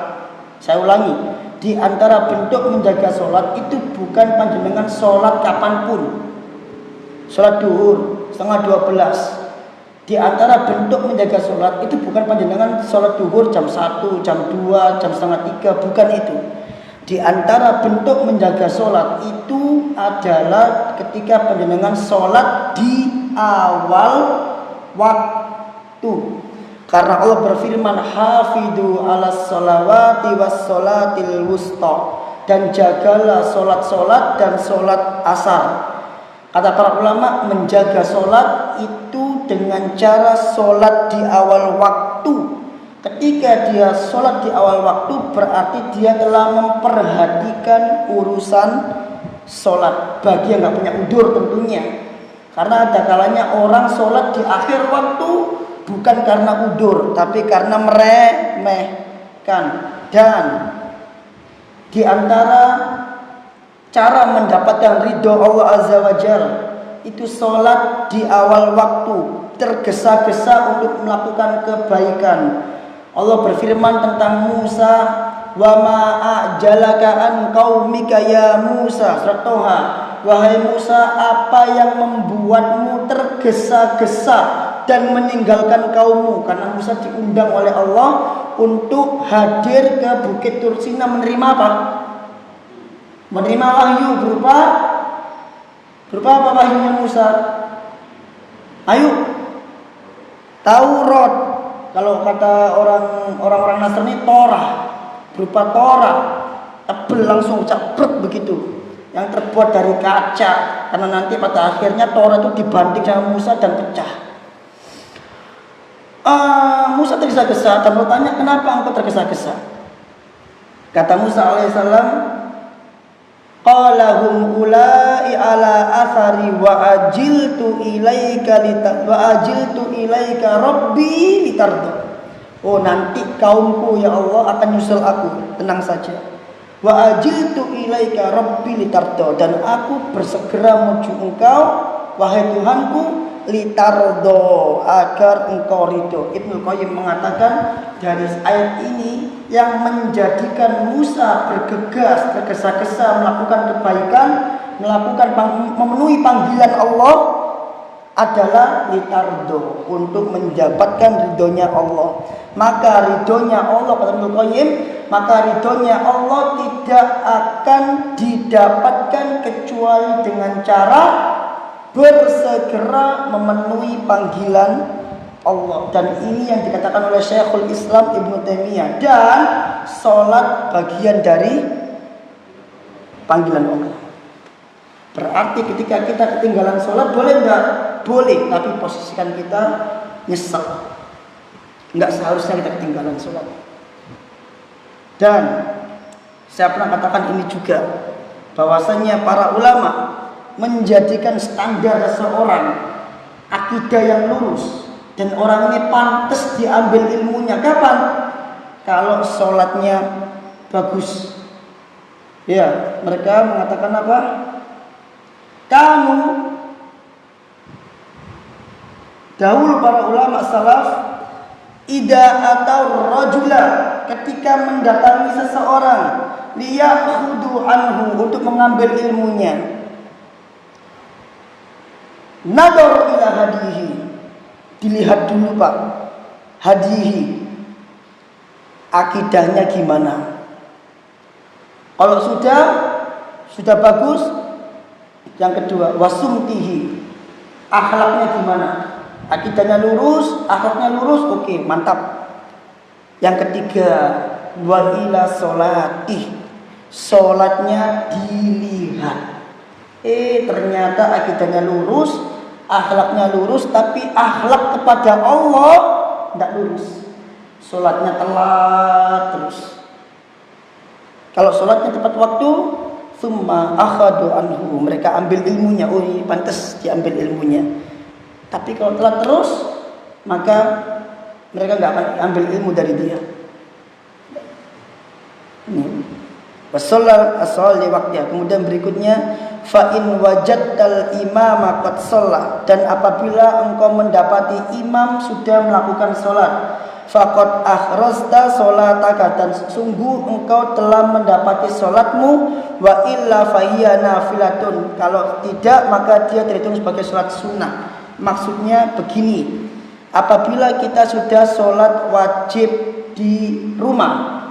[SPEAKER 1] saya ulangi, di antara bentuk menjaga sholat itu bukan panjenengan sholat kapanpun. Sholat duhur setengah 12. Di antara bentuk menjaga sholat itu bukan panjenengan sholat duhur jam 1, jam 2, jam setengah 3, bukan itu. Di antara bentuk menjaga sholat itu adalah ketika panjenengan sholat di awal waktu. Karena Allah berfirman, hafidhu ala sholawati was sholatil wusta, dan jagalah sholat-sholat dan sholat asar. Kata para ulama, menjaga sholat itu dengan cara sholat di awal waktu. Ketika dia sholat di awal waktu, berarti dia telah memperhatikan urusan sholat. Bagi yang gak punya udur tentunya. Karena ada kalanya orang sholat di akhir waktu, bukan karena udur, tapi karena meremehkan. Dan di antara cara mendapatkan ridho Allah Azza wa Jalla itu sholat di awal waktu, tergesa-gesa untuk melakukan kebaikan. Allah berfirman tentang Musa, wa ma a'jalaka an qaumika ya Musa, surat Toha. Wahai Musa, apa yang membuatmu tergesa-gesa dan meninggalkan kaummu? Karena Musa diundang oleh Allah untuk hadir ke Bukit Tursina menerima apa? Menerima wahyu berupa apa wahyunya Musa? Ayo, Taurat. Kalau kata orang-orang Nasrani, Torah, berupa Torah, tebel langsung ceprek begitu, yang terbuat dari kaca. Karena nanti pada akhirnya Torah itu dibanting sama Musa dan pecah. Musa tergesa-gesa dan bertanya, kenapa engkau tergesa-gesa? Kata Musa alaihissalam, qalahum ulai ala athari wa ajiltu ilaika rabbi litardo. Oh, nanti kaumku ya Allah akan nyusul aku, tenang saja. Wa ajiltu ilaika rabbi litardo, dan aku bersegera menuju engkau wahai Tuhanku litardo, agar engkau ridho. Ibnu Qayyim mengatakan dari ayat ini yang menjadikan Musa bergegas, tergesa-gesa melakukan kebaikan, memenuhi panggilan Allah adalah litardo, untuk mendapatkan ridhonya Allah. Maka ridhonya Allah, kata Ibnu Qayyim, maka ridhonya Allah tidak akan didapatkan kecuali dengan cara bersegera memenuhi panggilan Allah. Dan ini yang dikatakan oleh Syekhul Islam Ibnu Taimiyah, dan sholat bagian dari panggilan Allah. Berarti ketika kita ketinggalan sholat, boleh enggak? Boleh, tapi posisikan kita nyesel. Enggak seharusnya kita ketinggalan sholat. Dan saya pernah katakan ini juga, bahwasanya para ulama menjadikan standar seseorang akidah yang lurus dan orang ini pantas diambil ilmunya kapan? Kalau sholatnya bagus. Ya, mereka mengatakan apa? Kamu dahulu para ulama salaf, ida atau rajula, ketika mendatangi seseorang, liyakhudu anhu, untuk mengambil ilmunya, nador ila hadihi, dilihat dulu Pak, hadihi, akidahnya gimana. Kalau sudah bagus, yang kedua wasumtihi, akhlaknya gimana. Akidahnya lurus, akhlaknya lurus, oke, mantap. Yang ketiga, wa ila sholatih, sholatnya dilihat. Ternyata akidahnya lurus, akhlaknya lurus, tapi akhlak kepada Allah tidak lurus. sholatnya telat terus. Kalau sholatnya tepat waktu, summa akhadu anhu, mereka ambil ilmunya. Oh, ini pantas diambil ilmunya. Tapi kalau telat terus, maka mereka nggak akan ambil ilmu dari dia. Ini wasallal asal di waktunya. Kemudian berikutnya, fa in wajadtal imama qad shalla, dan apabila engkau mendapati imam sudah melakukan sholat, faqad akhrasta sholataka, dan sungguh engkau telah mendapati sholatmu, wa illa fahiya nafilatun, kalau tidak maka dia terhitung sebagai sholat sunnah. Maksudnya begini, apabila kita sudah sholat wajib di rumah,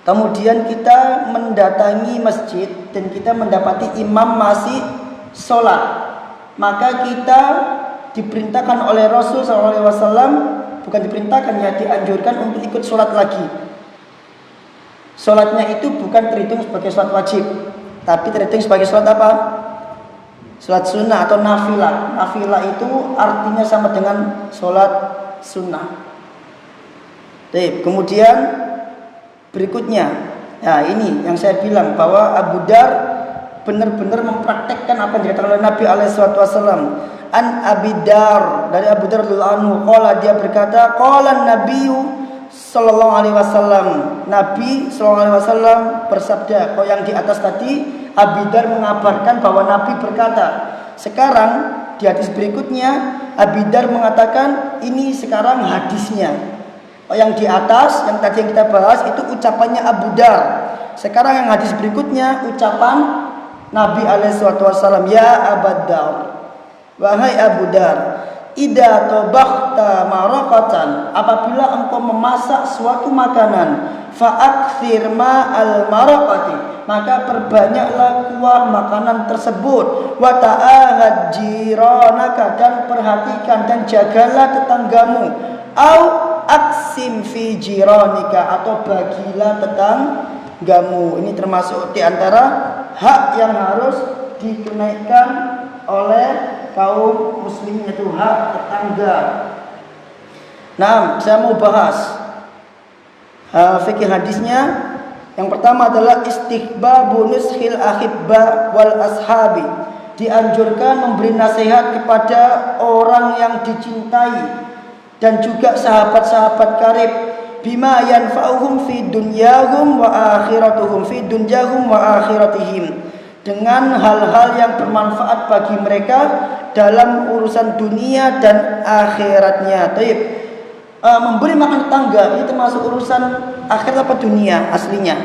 [SPEAKER 1] kemudian kita mendatangi masjid dan kita mendapati imam masih sholat, maka kita diperintahkan oleh Rasul SAW, bukan diperintahkan ya, dianjurkan untuk ikut sholat lagi. Sholatnya itu bukan terhitung sebagai sholat wajib, tapi terhitung sebagai sholat apa? Sholat sunnah atau nafilah. Nafilah itu artinya sama dengan sholat sunnah. Kemudian berikutnya, nah ini yang saya bilang bahwa Abu Dar benar-benar mempraktekkan apa yang dikatakan oleh Nabi SAW. An Abi Dar, dari Abu Dar radhiyallahu anhu, qala, dia berkata, qala Nabiyyu sallallahu alaihi wasallam, Nabi sallallahu alaihi wasallam bersabda. Kalau yang di atas tadi Abi Dar mengabarkan bahwa Nabi berkata. Sekarang di hadis berikutnya Abi Dar mengatakan, ini sekarang hadisnya. Yang di atas, yang tadi yang kita bahas itu ucapannya Abu Dar. Sekarang yang hadis berikutnya ucapan Nabi SAW. Ya Abu Dar, wahai Abu Dar, idza tabakhta maraqatan, apabila engkau memasak suatu makanan, fa'akthir ma'al maraqati, maka perbanyaklah kuah makanan tersebut. Wa ta'ahad jiranaka, dan perhatikan dan jagalah tetanggamu. Au aksim fi jiranika, atau bagilah tetanggamu. Ini termasuk di antara hak yang harus ditunaikan oleh kaum muslimin, itu hak tetangga. Nah, saya mau bahas fikih hadisnya. Yang pertama adalah istihbabu nushil akhibba wal ashabi, dianjurkan memberi nasihat kepada orang yang dicintai dan juga sahabat-sahabat karib, bima yanfa'uhum fi dunyahum wa akhiratuhum, fi dunyahum wa akhiratihim, dengan hal-hal yang bermanfaat bagi mereka dalam urusan dunia dan akhiratnya. Memberi makan tetangga ini termasuk urusan akhirat apa dunia? Aslinya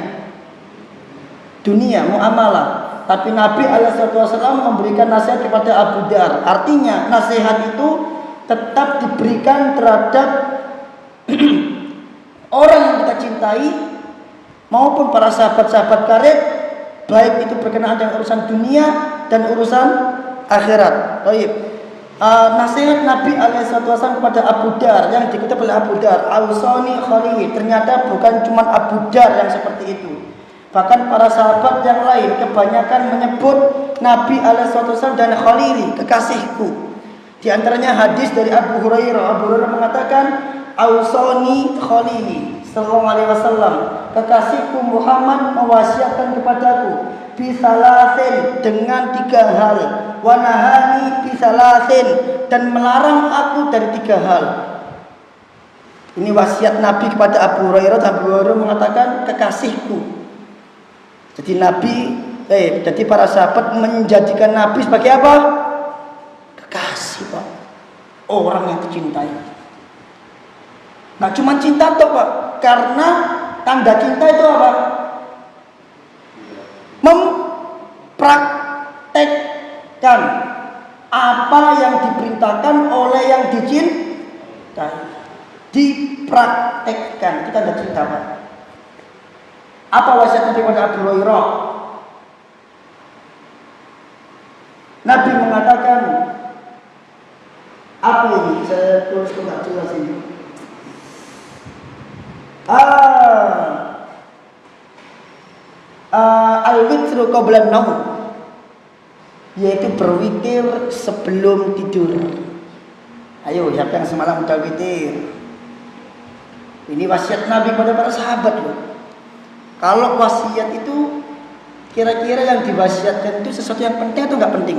[SPEAKER 1] dunia, muamalah. Tapi Nabi SAW memberikan nasihat kepada Abu Dar. Artinya nasihat itu tetap diberikan terhadap orang yang kita cintai maupun para sahabat-sahabat karib, baik itu berkenaan dengan urusan dunia dan urusan akhirat. Nasihat Nabi SAW kepada Abu Dar yang dikutip oleh Abu Dar, Ausani Khalili, ternyata bukan cuma Abu Dar yang seperti itu. Bahkan para sahabat yang lain kebanyakan menyebut Nabi SAW dan Khalili, kekasihku. Di antaranya hadis dari Abu Hurairah. Abu Hurairah mengatakan, Ausani Khalili sallallahu alaihi wasallam, kekasihku Muhammad mewasiatkan kepadaku bisalasin, dengan 3 hal, wa nahani bisalasin, dan melarang aku dari 3 hal. Ini wasiat Nabi kepada Abu Hurairah. Abu Hurairah mengatakan kekasihku. Jadi jadi para sahabat menjadikan Nabi sebagai apa? Kekasih, Pak. Orang yang dicintai. Nggak cuma cinta toh, Pak. Karena tanda cinta itu apa? Mempraktekkan apa yang diperintahkan oleh yang dicintai. Dipraktekkan, kita tanda cinta, Pak. Apa wasiat Nabi kepada Abu Hurairah? Nabi mengatakan, apa ini? Saya tulis tidak jelas ini. Al-witru qabla an-naum, yaitu berwitir sebelum tidur. Ayo, siapa yang semalam udah witir? Ini wasiat Nabi kepada para sahabat loh. Kalau wasiat itu kira-kira yang diwasiatkan itu sesuatu yang penting atau nggak penting?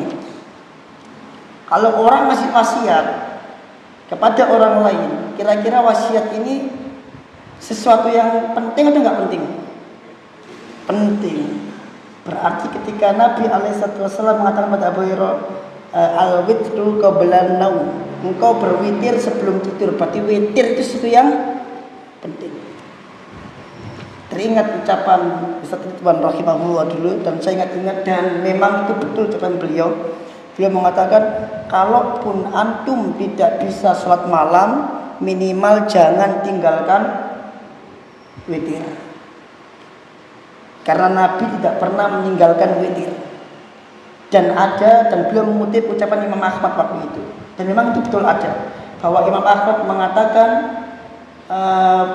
[SPEAKER 1] Kalau orang ngasih wasiat kepada orang lain, kira-kira wasiat ini sesuatu yang penting atau nggak penting? Penting. Berarti ketika Nabi alaihissalam mengatakan kepada Abu Hurairah, al-witru qabla naum, engkau berwitir sebelum tidur. Berarti witir itu sesuatu yang penting. Teringat ucapan Ustaz Ridwan rahimahullah dulu, dan saya ingat dan memang itu betul ucapan beliau. Beliau mengatakan, kalaupun antum tidak bisa sholat malam, minimal jangan tinggalkan witir. Karena Nabi tidak pernah meninggalkan witir. Dan beliau mengutip ucapan Imam Ahmad waktu itu. Dan memang itu betul ada, bahwa Imam Ahmad mengatakan,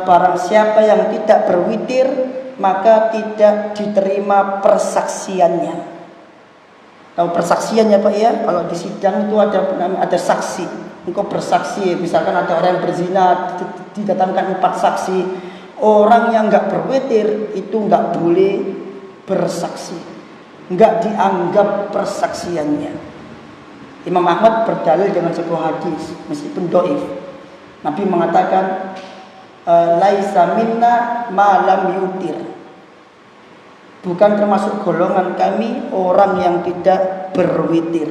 [SPEAKER 1] barang siapa yang tidak berwitir, maka tidak diterima persaksiannya. Tahu persaksiannya Pak ya? Kalau di sidang itu ada saksi. Engkau bersaksi, misalkan ada orang yang berzina, didatangkan 4 saksi. Orang yang nggak berwitir itu nggak boleh bersaksi, nggak dianggap persaksiannya. Imam Ahmad berdalil dengan sebuah hadis, meskipun dhaif. Nabi mengatakan, laisa minna ma lam yutir. Bukan termasuk golongan kami orang yang tidak berwitir.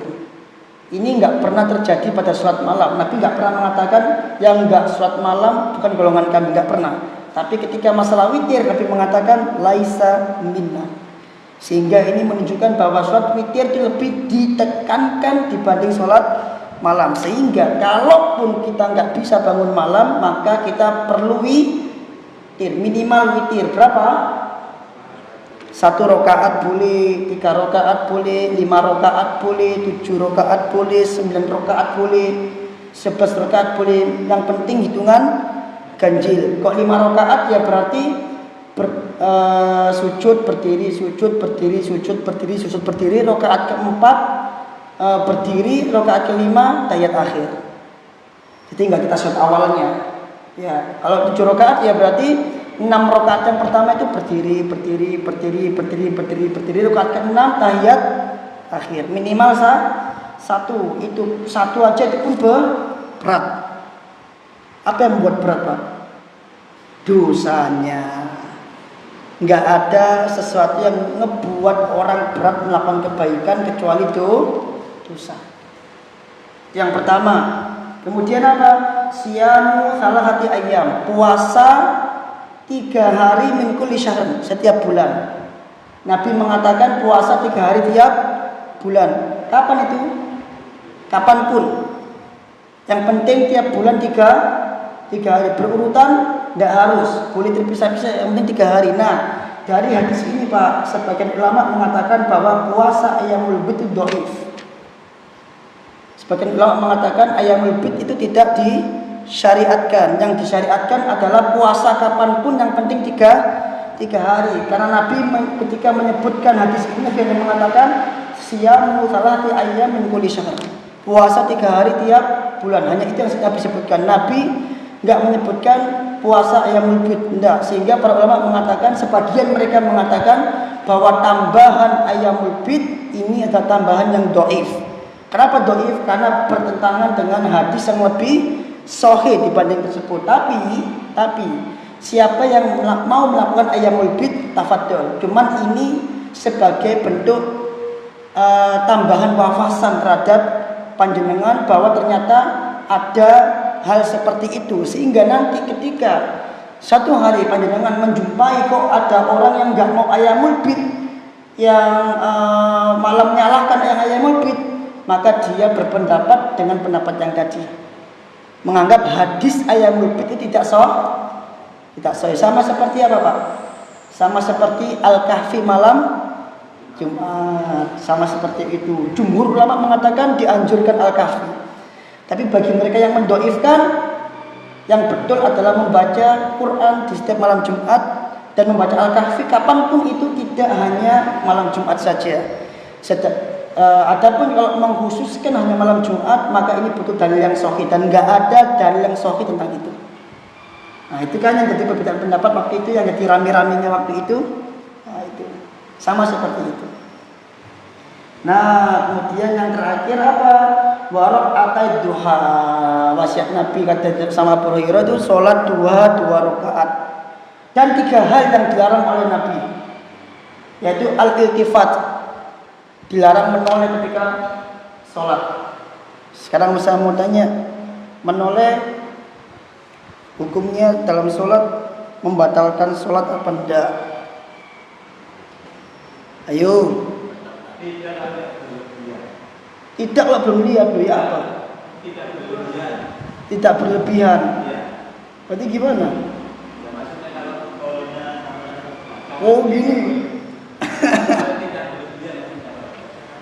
[SPEAKER 1] Ini nggak pernah terjadi pada sholat malam. Nabi nggak pernah mengatakan yang nggak sholat malam bukan golongan kami, nggak pernah. Tapi ketika masalah witir, Nabi mengatakan laisa minna. Sehingga ini menunjukkan bahwa sholat witir itu lebih ditekankan dibanding sholat malam. Sehingga kalaupun kita nggak bisa bangun malam, maka kita perlu witir, minimal witir berapa? 1 rakaat boleh, 3 rakaat boleh, 5 rakaat boleh, 7 rakaat boleh, 9 rakaat boleh, 11 rakaat boleh. Yang penting hitungan ganjil. Kok 5 rakaat ya berarti sujud berdiri, sujud berdiri, sujud berdiri, sujud berdiri. Rakaat keempat berdiri, rakaat kelima tahiyat akhir. Jadi nggak kita sholat awalnya. Ya, kalau 7 rakaat ya berarti 6 rakaat yang pertama itu berdiri, berdiri, berdiri, berdiri, berdiri, berdiri. Rakaat ke-6 tahiyat akhir. Minimal 1. Itu 1 aja itu pun berat. Apa yang membuat berat Pak? Dosanya. Nggak ada sesuatu yang ngebuat orang berat melakukan kebaikan kecuali dosa. Yang pertama. Kemudian apa? Siyamu salahati ayyam. Puasa 3 hari min kulli syahr, setiap bulan. Nabi mengatakan puasa 3 hari tiap bulan. Kapan itu? Kapanpun. Yang penting tiap bulan 3 hari berurutan, tidak harus, boleh terpisah-pisah, yang penting 3 hari. Nah, dari hadis ini Pak, sebagian ulama mengatakan bahwa puasa ayyamul bid itu dhaif. Sebagian ulama mengatakan ayyamul bid itu tidak disyariatkan. Yang disyariatkan adalah puasa kapanpun, yang penting 3 hari. Karena Nabi ketika menyebutkan hadis ini, Nabi mengatakan siyamu salati ayyam min kulli syahr. Puasa 3 hari tiap bulan. Hanya itu yang Nabi sebutkan. Nabi enggak menyebutkan puasa ayyamul bid, enggak. Sehingga para ulama mengatakan, sebagian mereka mengatakan bahwa tambahan ayyamul bid ini adalah tambahan yang dhaif. Kenapa dhaif? Karena bertentangan dengan hadis yang lebih sahih dibanding tersebut. Tapi siapa yang mau melakukan ayyamul bid, tafadhol. Cuman ini sebagai bentuk tambahan wawasan terhadap panjenengan bahwa ternyata ada hal seperti itu, sehingga nanti ketika satu hari panjenengan menjumpai kok ada orang yang nggak mau ayyamul bid, yang malam menyalahkan yang ayyamul bid, maka dia berpendapat dengan pendapat yang tadi, menganggap hadis ayyamul bid itu tidak sahih. Sama seperti apa Pak? Sama seperti Al-Kahfi malam Jumat, sama seperti itu. Jumhur ulama mengatakan dianjurkan Al-Kahfi. Tapi bagi mereka yang mendoifkan, yang betul adalah membaca Quran di setiap malam Jumat dan membaca Al-Kahfi kapanpun, itu tidak hanya malam Jumat saja. Adapun kalau mengkhususkan hanya malam Jumat, maka ini butuh dalil yang sahih, dan nggak ada dalil yang sahih tentang itu. Nah itu kan yang jadi perbedaan pendapat waktu itu, yang jadi rame-ramenya waktu itu. Nah itu sama seperti itu. Nah kemudian yang terakhir apa? Warakaat duha, wasiat Nabi kata sama Abu Hurairah itu sholat duha 2 rakaat. Dan 3 hal yang dilarang oleh Nabi, yaitu al-iltifat, dilarang menoleh ketika sholat. Sekarang saya mau tanya, menoleh hukumnya dalam sholat membatalkan sholat apa enggak? Ayo. Tidak lah, belum lihat ya apa? Tidak berlebihan. Berarti gimana? Oh gini.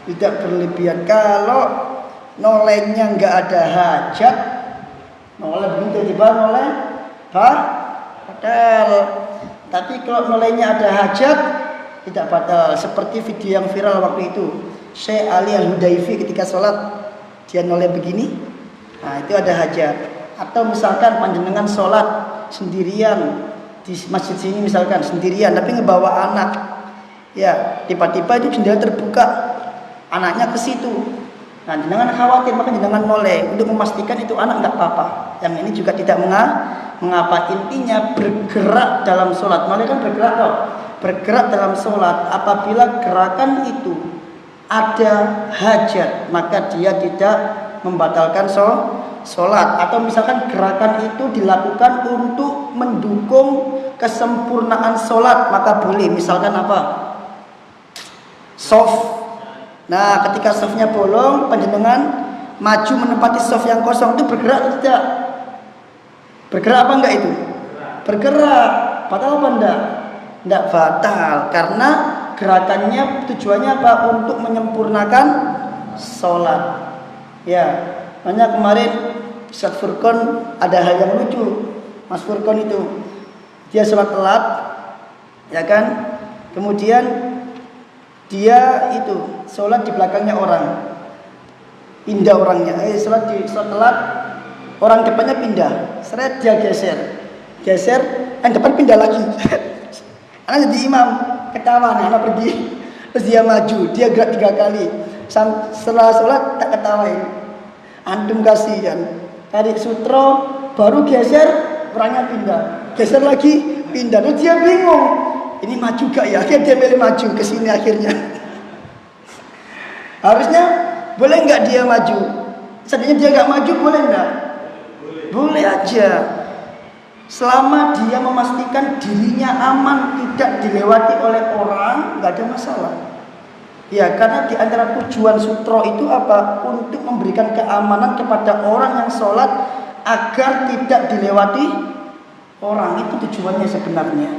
[SPEAKER 1] Tidak berlebihan. Kalau nolehnya nggak ada hajat, noleh begini tiba noleh batal. Tapi kalau nolehnya ada hajat, tidak batal. Seperti video yang viral waktu itu, Syekh Ali Al-Hudaifi ketika sholat dia noleh begini, nah itu ada hajat. Atau misalkan panjenengan sholat sendirian di masjid sini misalkan sendirian, tapi ngebawa anak, ya tiba-tiba itu jendela terbuka, anaknya ke situ. Nah jangan khawatir, maka jangan noleh untuk memastikan itu anak nggak apa-apa. Yang ini juga tidak mengapa. Intinya bergerak dalam sholat. Noleh kan bergerak loh. Bergerak dalam sholat, apabila gerakan itu ada hajat, maka dia tidak membatalkan sholat. Atau misalkan gerakan itu dilakukan untuk mendukung kesempurnaan sholat, maka boleh. Misalkan apa? Soft. Nah ketika softnya bolong, panjenengan maju menempati soft yang kosong, itu bergerak atau tidak? Bergerak apa enggak itu? Bergerak. Batal apa enggak? Enggak batal, karena gerakannya tujuannya apa? Untuk menyempurnakan sholat. Ya, makanya kemarin Ustaz Furqon ada hal yang lucu. Mas Furqon itu dia sholat telat, ya kan? Kemudian dia itu sholat di belakangnya orang, pindah orangnya. Sholat telat, orang depannya pindah, seret dia geser, yang depan pindah lagi. Anak jadi imam, ketawa, anak pergi, terus dia maju, dia gerak 3 kali. Setelah sholat tak ketawain, antum kasihan. Tarik sutro, baru geser, orangnya pindah, geser lagi, pindah. Terus dia bingung, ini maju gak ya? Akhirnya dia milih maju ke sini akhirnya. Harusnya boleh nggak dia maju? Seandainya dia nggak maju, boleh nggak? Boleh aja. Selama dia memastikan dirinya aman, tidak dilewati oleh orang, nggak ada masalah. Ya, karena di antara tujuan sutro itu apa? Untuk memberikan keamanan kepada orang yang sholat agar tidak dilewati orang. Itu tujuannya sebenarnya.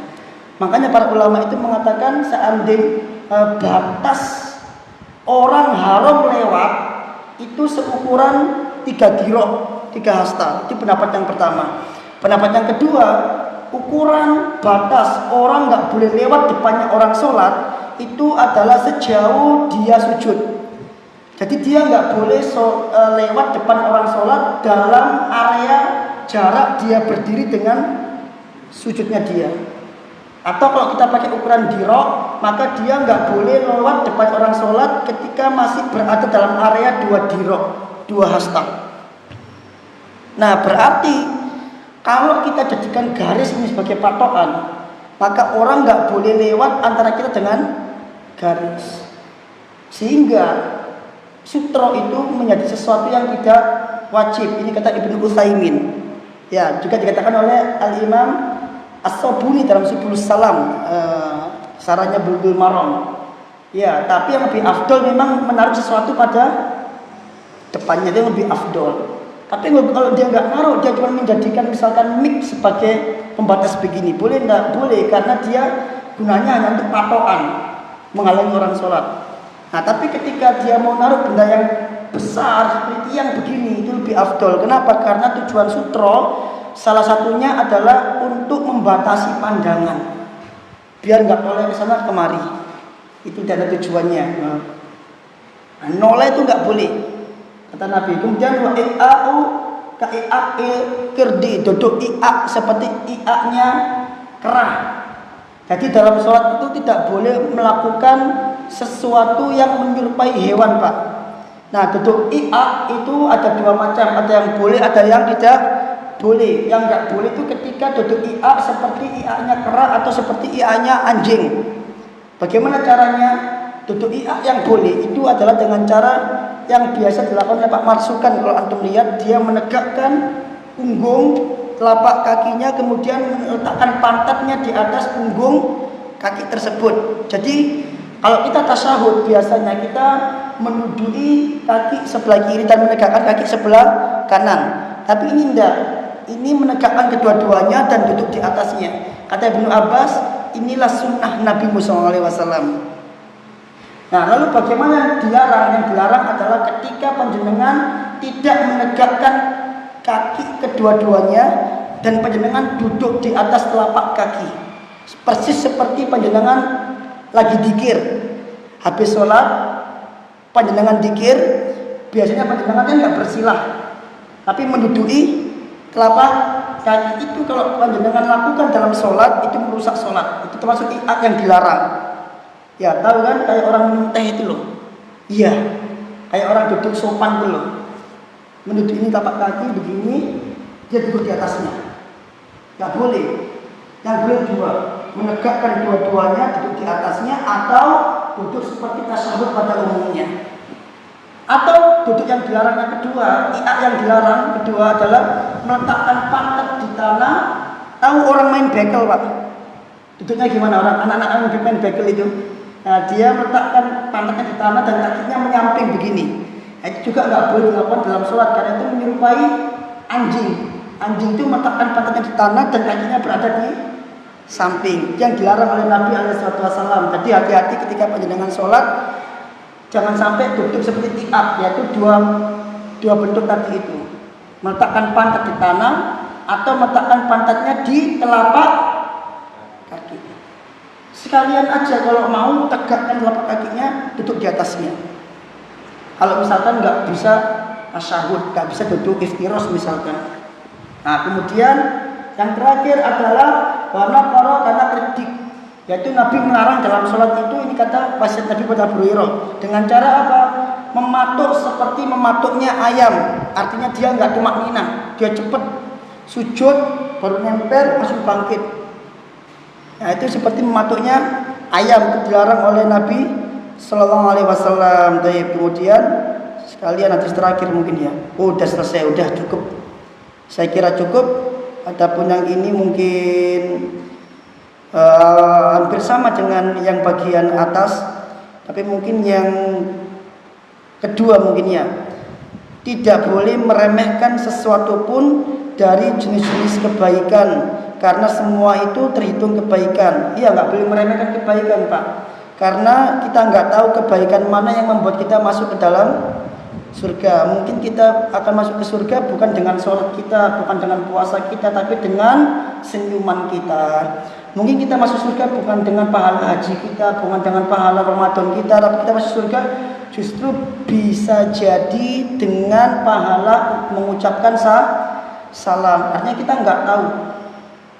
[SPEAKER 1] Makanya para ulama itu mengatakan seandainya batas orang haram lewat itu seukuran 3 dirok, 3 hasta. Itu pendapat yang pertama. Pendapat yang kedua, ukuran batas orang nggak boleh lewat depannya orang sholat itu adalah sejauh dia sujud. Jadi dia nggak boleh lewat depan orang sholat dalam area jarak dia berdiri dengan sujudnya dia. Atau kalau kita pakai ukuran dirok, maka dia nggak boleh lewat depan orang sholat ketika masih berada dalam area 2 dirok, 2 hasta. Nah berarti kalau kita jadikan garis ini sebagai patokan, maka orang nggak boleh lewat antara kita dengan garis. Sehingga sutro itu menjadi sesuatu yang tidak wajib. Ini kata Ibnu Utsaimin. Ya, juga dikatakan oleh Al-Imam As-Sabuni dalam Subulus Salam, sarannya Bulughul Maram. Ya, tapi yang lebih afdol memang menaruh sesuatu pada depannya, itu lebih afdol. Tapi kalau dia nggak naruh, dia cuma menjadikan misalkan mic sebagai pembatas begini, boleh nggak? Boleh, karena dia gunanya hanya untuk patokan, menghalangi orang sholat. Nah, tapi ketika dia mau naruh benda yang besar seperti yang begini, itu lebih afdol. Kenapa? Karena tujuan sutro salah satunya adalah untuk membatasi pandangan, biar nggak noleh ke sana kemari. Itu tidak ada tujuannya. Nah, noleh itu nggak boleh, kata Nabi. Kemudian wa'au ka i'aqil kirdi, duduk i'aq seperti i'aqnya kera. Jadi dalam sholat itu tidak boleh melakukan sesuatu yang menyerupai hewan, Pak. Nah, duduk i'aq itu ada dua macam, ada yang boleh, ada yang tidak boleh. Yang enggak boleh itu ketika duduk i'aq seperti i'aqnya kera atau seperti i'aqnya anjing. Bagaimana caranya? Duduk i'aq yang boleh itu adalah dengan cara yang biasa dilakukan oleh Pak Marsukan. Kalau antum lihat, dia menegakkan punggung telapak kakinya, kemudian meletakkan pantatnya di atas punggung kaki tersebut. Jadi kalau kita tasyahud biasanya kita menduduki kaki sebelah kiri dan menegakkan kaki sebelah kanan. Tapi ini tidak. Ini menegakkan kedua-duanya dan duduk di atasnya. Kata Ibnu Abbas, inilah sunnah Nabi Muhammad SAW. Nah, lalu bagaimana yang dilarang? Yang dilarang adalah ketika panjenengan tidak menegakkan kaki kedua-duanya dan panjenengan duduk di atas telapak kaki. Persis seperti panjenengan lagi dzikir. Habis sholat, panjenengan dzikir, biasanya panjenengan kan nggak bersilah, tapi menduduki telapak kaki. Itu kalau panjenengan lakukan dalam sholat, itu merusak sholat. Itu termasuk i'aq yang dilarang. Ya, tahu kan kayak orang minum teh itu loh. Iya, kayak orang duduk sopan itu loh. Menuduk ini telapak kaki begini, dia duduk di atasnya. Nggak boleh. Yang boleh dua, menegakkan dua-duanya, duduk di atasnya, atau duduk seperti tasyahud pada umumnya. Atau duduk yang dilarang yang kedua, i'aq yang dilarang kedua adalah meletakkan pantat di tanah. Tahu orang main bekel, Pak? Duduknya gimana orang anak-anak main bekel itu? Nah, dia meletakkan pantatnya di tanah dan kakinya menyamping begini. Nah, itu juga nggak boleh dilakukan dalam sholat karena itu menyerupai anjing. Anjing itu meletakkan pantatnya di tanah dan kakinya berada di samping. Yang dilarang oleh Nabi SAW. Jadi hati-hati ketika panjenengan sholat, jangan sampai duduk seperti i'aq, yaitu dua bentuk tadi itu. Meletakkan pantat di tanah atau meletakkan pantatnya di telapak kaki. Sekalian aja kalau mau tegakkan telapak kakinya, duduk di atasnya. Kalau misalkan nggak bisa tasyahud, nggak bisa duduk iftiros misalkan. Nah, kemudian yang terakhir adalah warna koro karena kritik, yaitu Nabi melarang dalam sholat itu, ini kata wasiat Nabi pada Abu Hurairah, dengan cara apa? Mematuk seperti mematuknya ayam. Artinya dia nggak tumakninah, dia cepat sujud baru nempel langsung bangkit. Nah, itu seperti mematuknya ayam, itu dilarang oleh Nabi Sallallahu Alaihi Wasallam. Kemudian sekalian nanti terakhir mungkin ya. Oh, udah selesai, udah cukup. Saya kira cukup. Adapun yang ini mungkin hampir sama dengan yang bagian atas, tapi mungkin yang kedua mungkin ya. Tidak boleh meremehkan sesuatu pun dari jenis-jenis kebaikan, karena semua itu terhitung kebaikan. Iya, nggak boleh meremehkan kebaikan, Pak. Karena kita nggak tahu kebaikan mana yang membuat kita masuk ke dalam surga. Mungkin kita akan masuk ke surga bukan dengan sholat kita, bukan dengan puasa kita, tapi dengan senyuman kita. Mungkin kita masuk surga bukan dengan pahala haji kita, bukan dengan pahala Ramadan kita, tapi kita masuk surga justru bisa jadi dengan pahala mengucapkan salam. Artinya kita nggak tahu.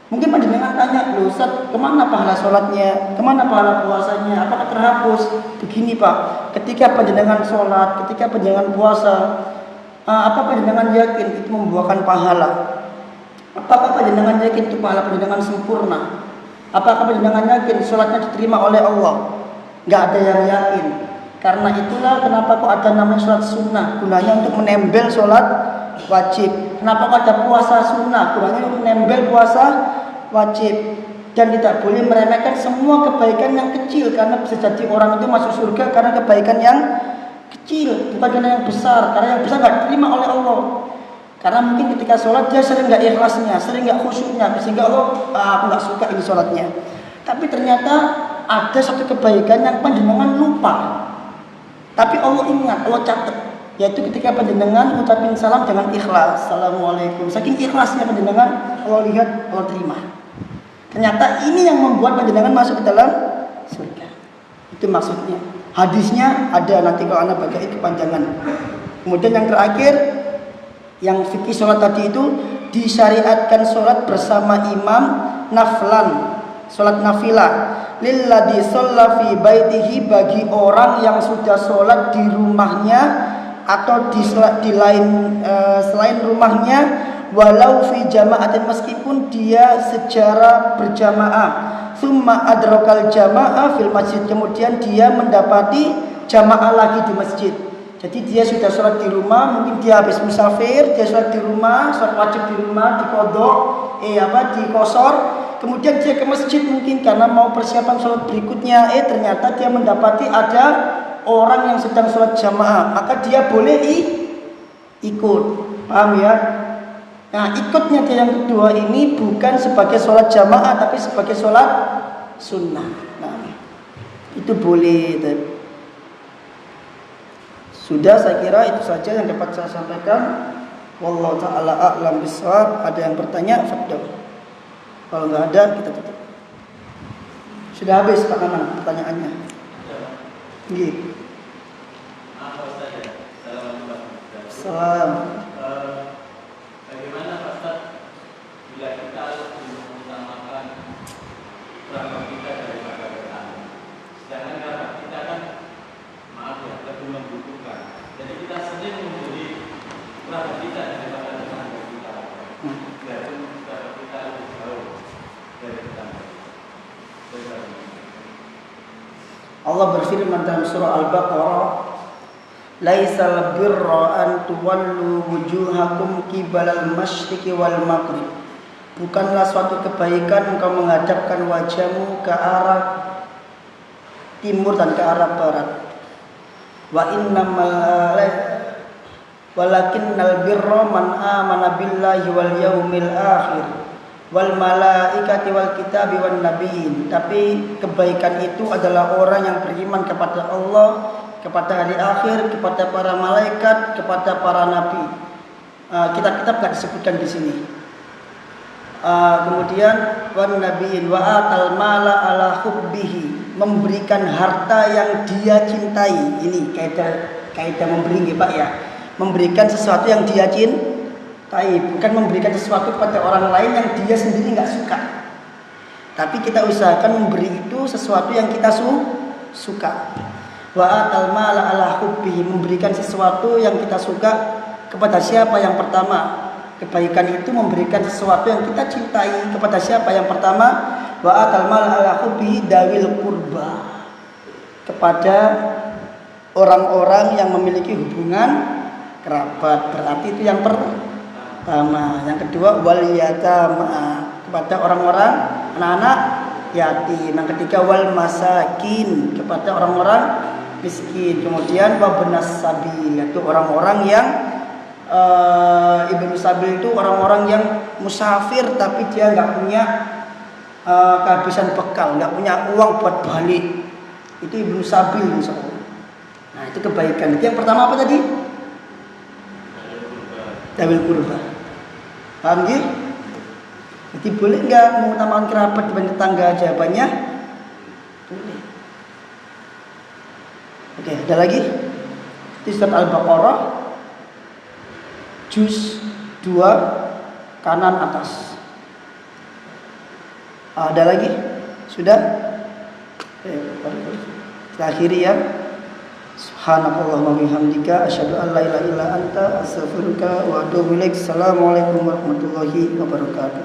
[SPEAKER 1] Mungkin panjenengan tanya, loh Ustaz, kemana pahala sholatnya, kemana pahala puasanya, apakah terhapus? Begini Pak, ketika panjenengan sholat, ketika panjenengan puasa, apa panjenengan yakin itu membuahkan pahala? Apakah panjenengan yakin itu pahala panjenengan sempurna? Apakah panjenengan yakin sholatnya diterima oleh Allah? Nggak ada yang yakin. Karena itulah kenapa kok ada namanya sholat sunnah, gunanya untuk menembel sholat wajib. Kenapa kok ada puasa sunnah, gunanya untuk menembel puasa wajib. Dan tidak boleh meremehkan semua kebaikan yang kecil, karena bisa jadi orang itu masuk surga karena kebaikan yang kecil, bukan karena yang besar. Karena yang besar nggak diterima oleh Allah. Karena mungkin ketika sholat dia sering nggak ikhlasnya, sering nggak khusyuknya, sehingga Allah aku nggak suka ini sholatnya. Tapi ternyata ada satu kebaikan yang panjenengan lupa, tapi Allah ingat, Allah catat, yaitu ketika panjenengan ngucapin salam dengan ikhlas, assalamualaikum. Saking ikhlasnya panjenengan, Allah lihat, Allah terima. Ternyata ini yang membuat panjenengan masuk ke dalam surga. Itu maksudnya. Hadisnya ada, nanti kalau anda baca itu kepanjangan. Kemudian yang terakhir, Yang fikih sholat tadi itu disyariatkan sholat bersama imam naflan, sholat nafilah. Lilladzi shalla fi baitihi, bagi orang yang sudah sholat di rumahnya atau di lain selain rumahnya, walau fi jama'atin, meskipun dia secara berjamaah. Tsumma adrakal jamaah fil masjid, kemudian dia mendapati jamaah lagi di masjid. Jadi dia sudah sholat di rumah, mungkin dia habis musafir, dia sholat di rumah, sholat wajib di rumah, dikodok, dikosor, kemudian dia ke masjid mungkin karena mau persiapan sholat berikutnya, ternyata dia mendapati ada orang yang sedang sholat jamaah, maka dia boleh ikut, paham ya? Nah, ikutnya dia yang kedua ini bukan sebagai sholat jamaah, tapi sebagai sholat sunnah. Nah, itu boleh. Sudah, saya kira itu saja yang dapat saya sampaikan. Wallahu ta'ala a'lam bishawab. Ada yang bertanya? Fadhol. Kalau nggak ada, kita tutup. Sudah habis Pak Nanang pertanyaannya. Nggih. Salam.
[SPEAKER 2] Bagaimana Pak Ustaz bila kita mengutamakan kerabat kita daripada tetangga? Sedangkan kerabat kita kan, maaf ya, lebih membutuhkan. Jadi kita sendiri memberi kerabat kita daripada tetangga kita. Biarpun kerabat kita lebih jauh dari tetangga.
[SPEAKER 1] Allah berfirman dalam surah Al-Baqarah, laisal birra an tuwallu wujuhakum qibalal masyriqi wal maghrib. Bukanlah suatu kebaikan engkau menghadapkan wajahmu ke arah timur dan ke arah barat. Wa innamal walakinnal birra man amana billahi wal yaumil akhir wal malaikati wal kitabi wan nabiyyin. Tapi kebaikan itu adalah orang yang beriman kepada Allah, kepada hari akhir, kepada para malaikat, kepada para nabi. Kitab-kitab tidak disebutkan di sini. Kemudian wan nabiyyin wa atal mala ala hubbihi, memberikan harta yang dia cintai. Ini kaidah memberi, Pak ya. Memberikan sesuatu yang dia cintai, bukan memberikan sesuatu kepada orang lain yang dia sendiri nggak suka. Tapi kita usahakan memberi itu sesuatu yang kita suka. Wa atal mala ala hubbihi, memberikan sesuatu yang kita suka kepada siapa? Yang pertama, kebaikan itu memberikan sesuatu yang kita cintai kepada siapa? Yang pertama, wa atal mala ala hubbihi dawil qurba, kepada orang-orang yang memiliki hubungan kerabat. Berarti itu yang pertama. Yang kedua, wal yatama, kepada orang-orang anak-anak yatim. Yang ketiga, wal masakin, kepada orang-orang miskin. Kemudian wabnas sabil, yaitu orang-orang yang ibnu sabil itu orang-orang yang musafir tapi dia nggak punya kehabisan bekal, nggak punya uang buat balik. Itu ibnu sabil misalnya. Nah, itu kebaikan. Itu yang pertama apa tadi? Dawil kurba. Paham ya? Jadi boleh nggak mengutamakan kerabat dibanding tetangga? Jawabannya boleh. Oke, ada lagi? Di surat Al-Baqarah juz 2 kanan atas. Ada lagi? Sudah? Kita akhiri ya. Subhanakallahumma wa bihamdika asyhadu an la ilaha illa anta astaghfiruka wa atubu ilaik. Assalamualaikum warahmatullahi wabarakatuh.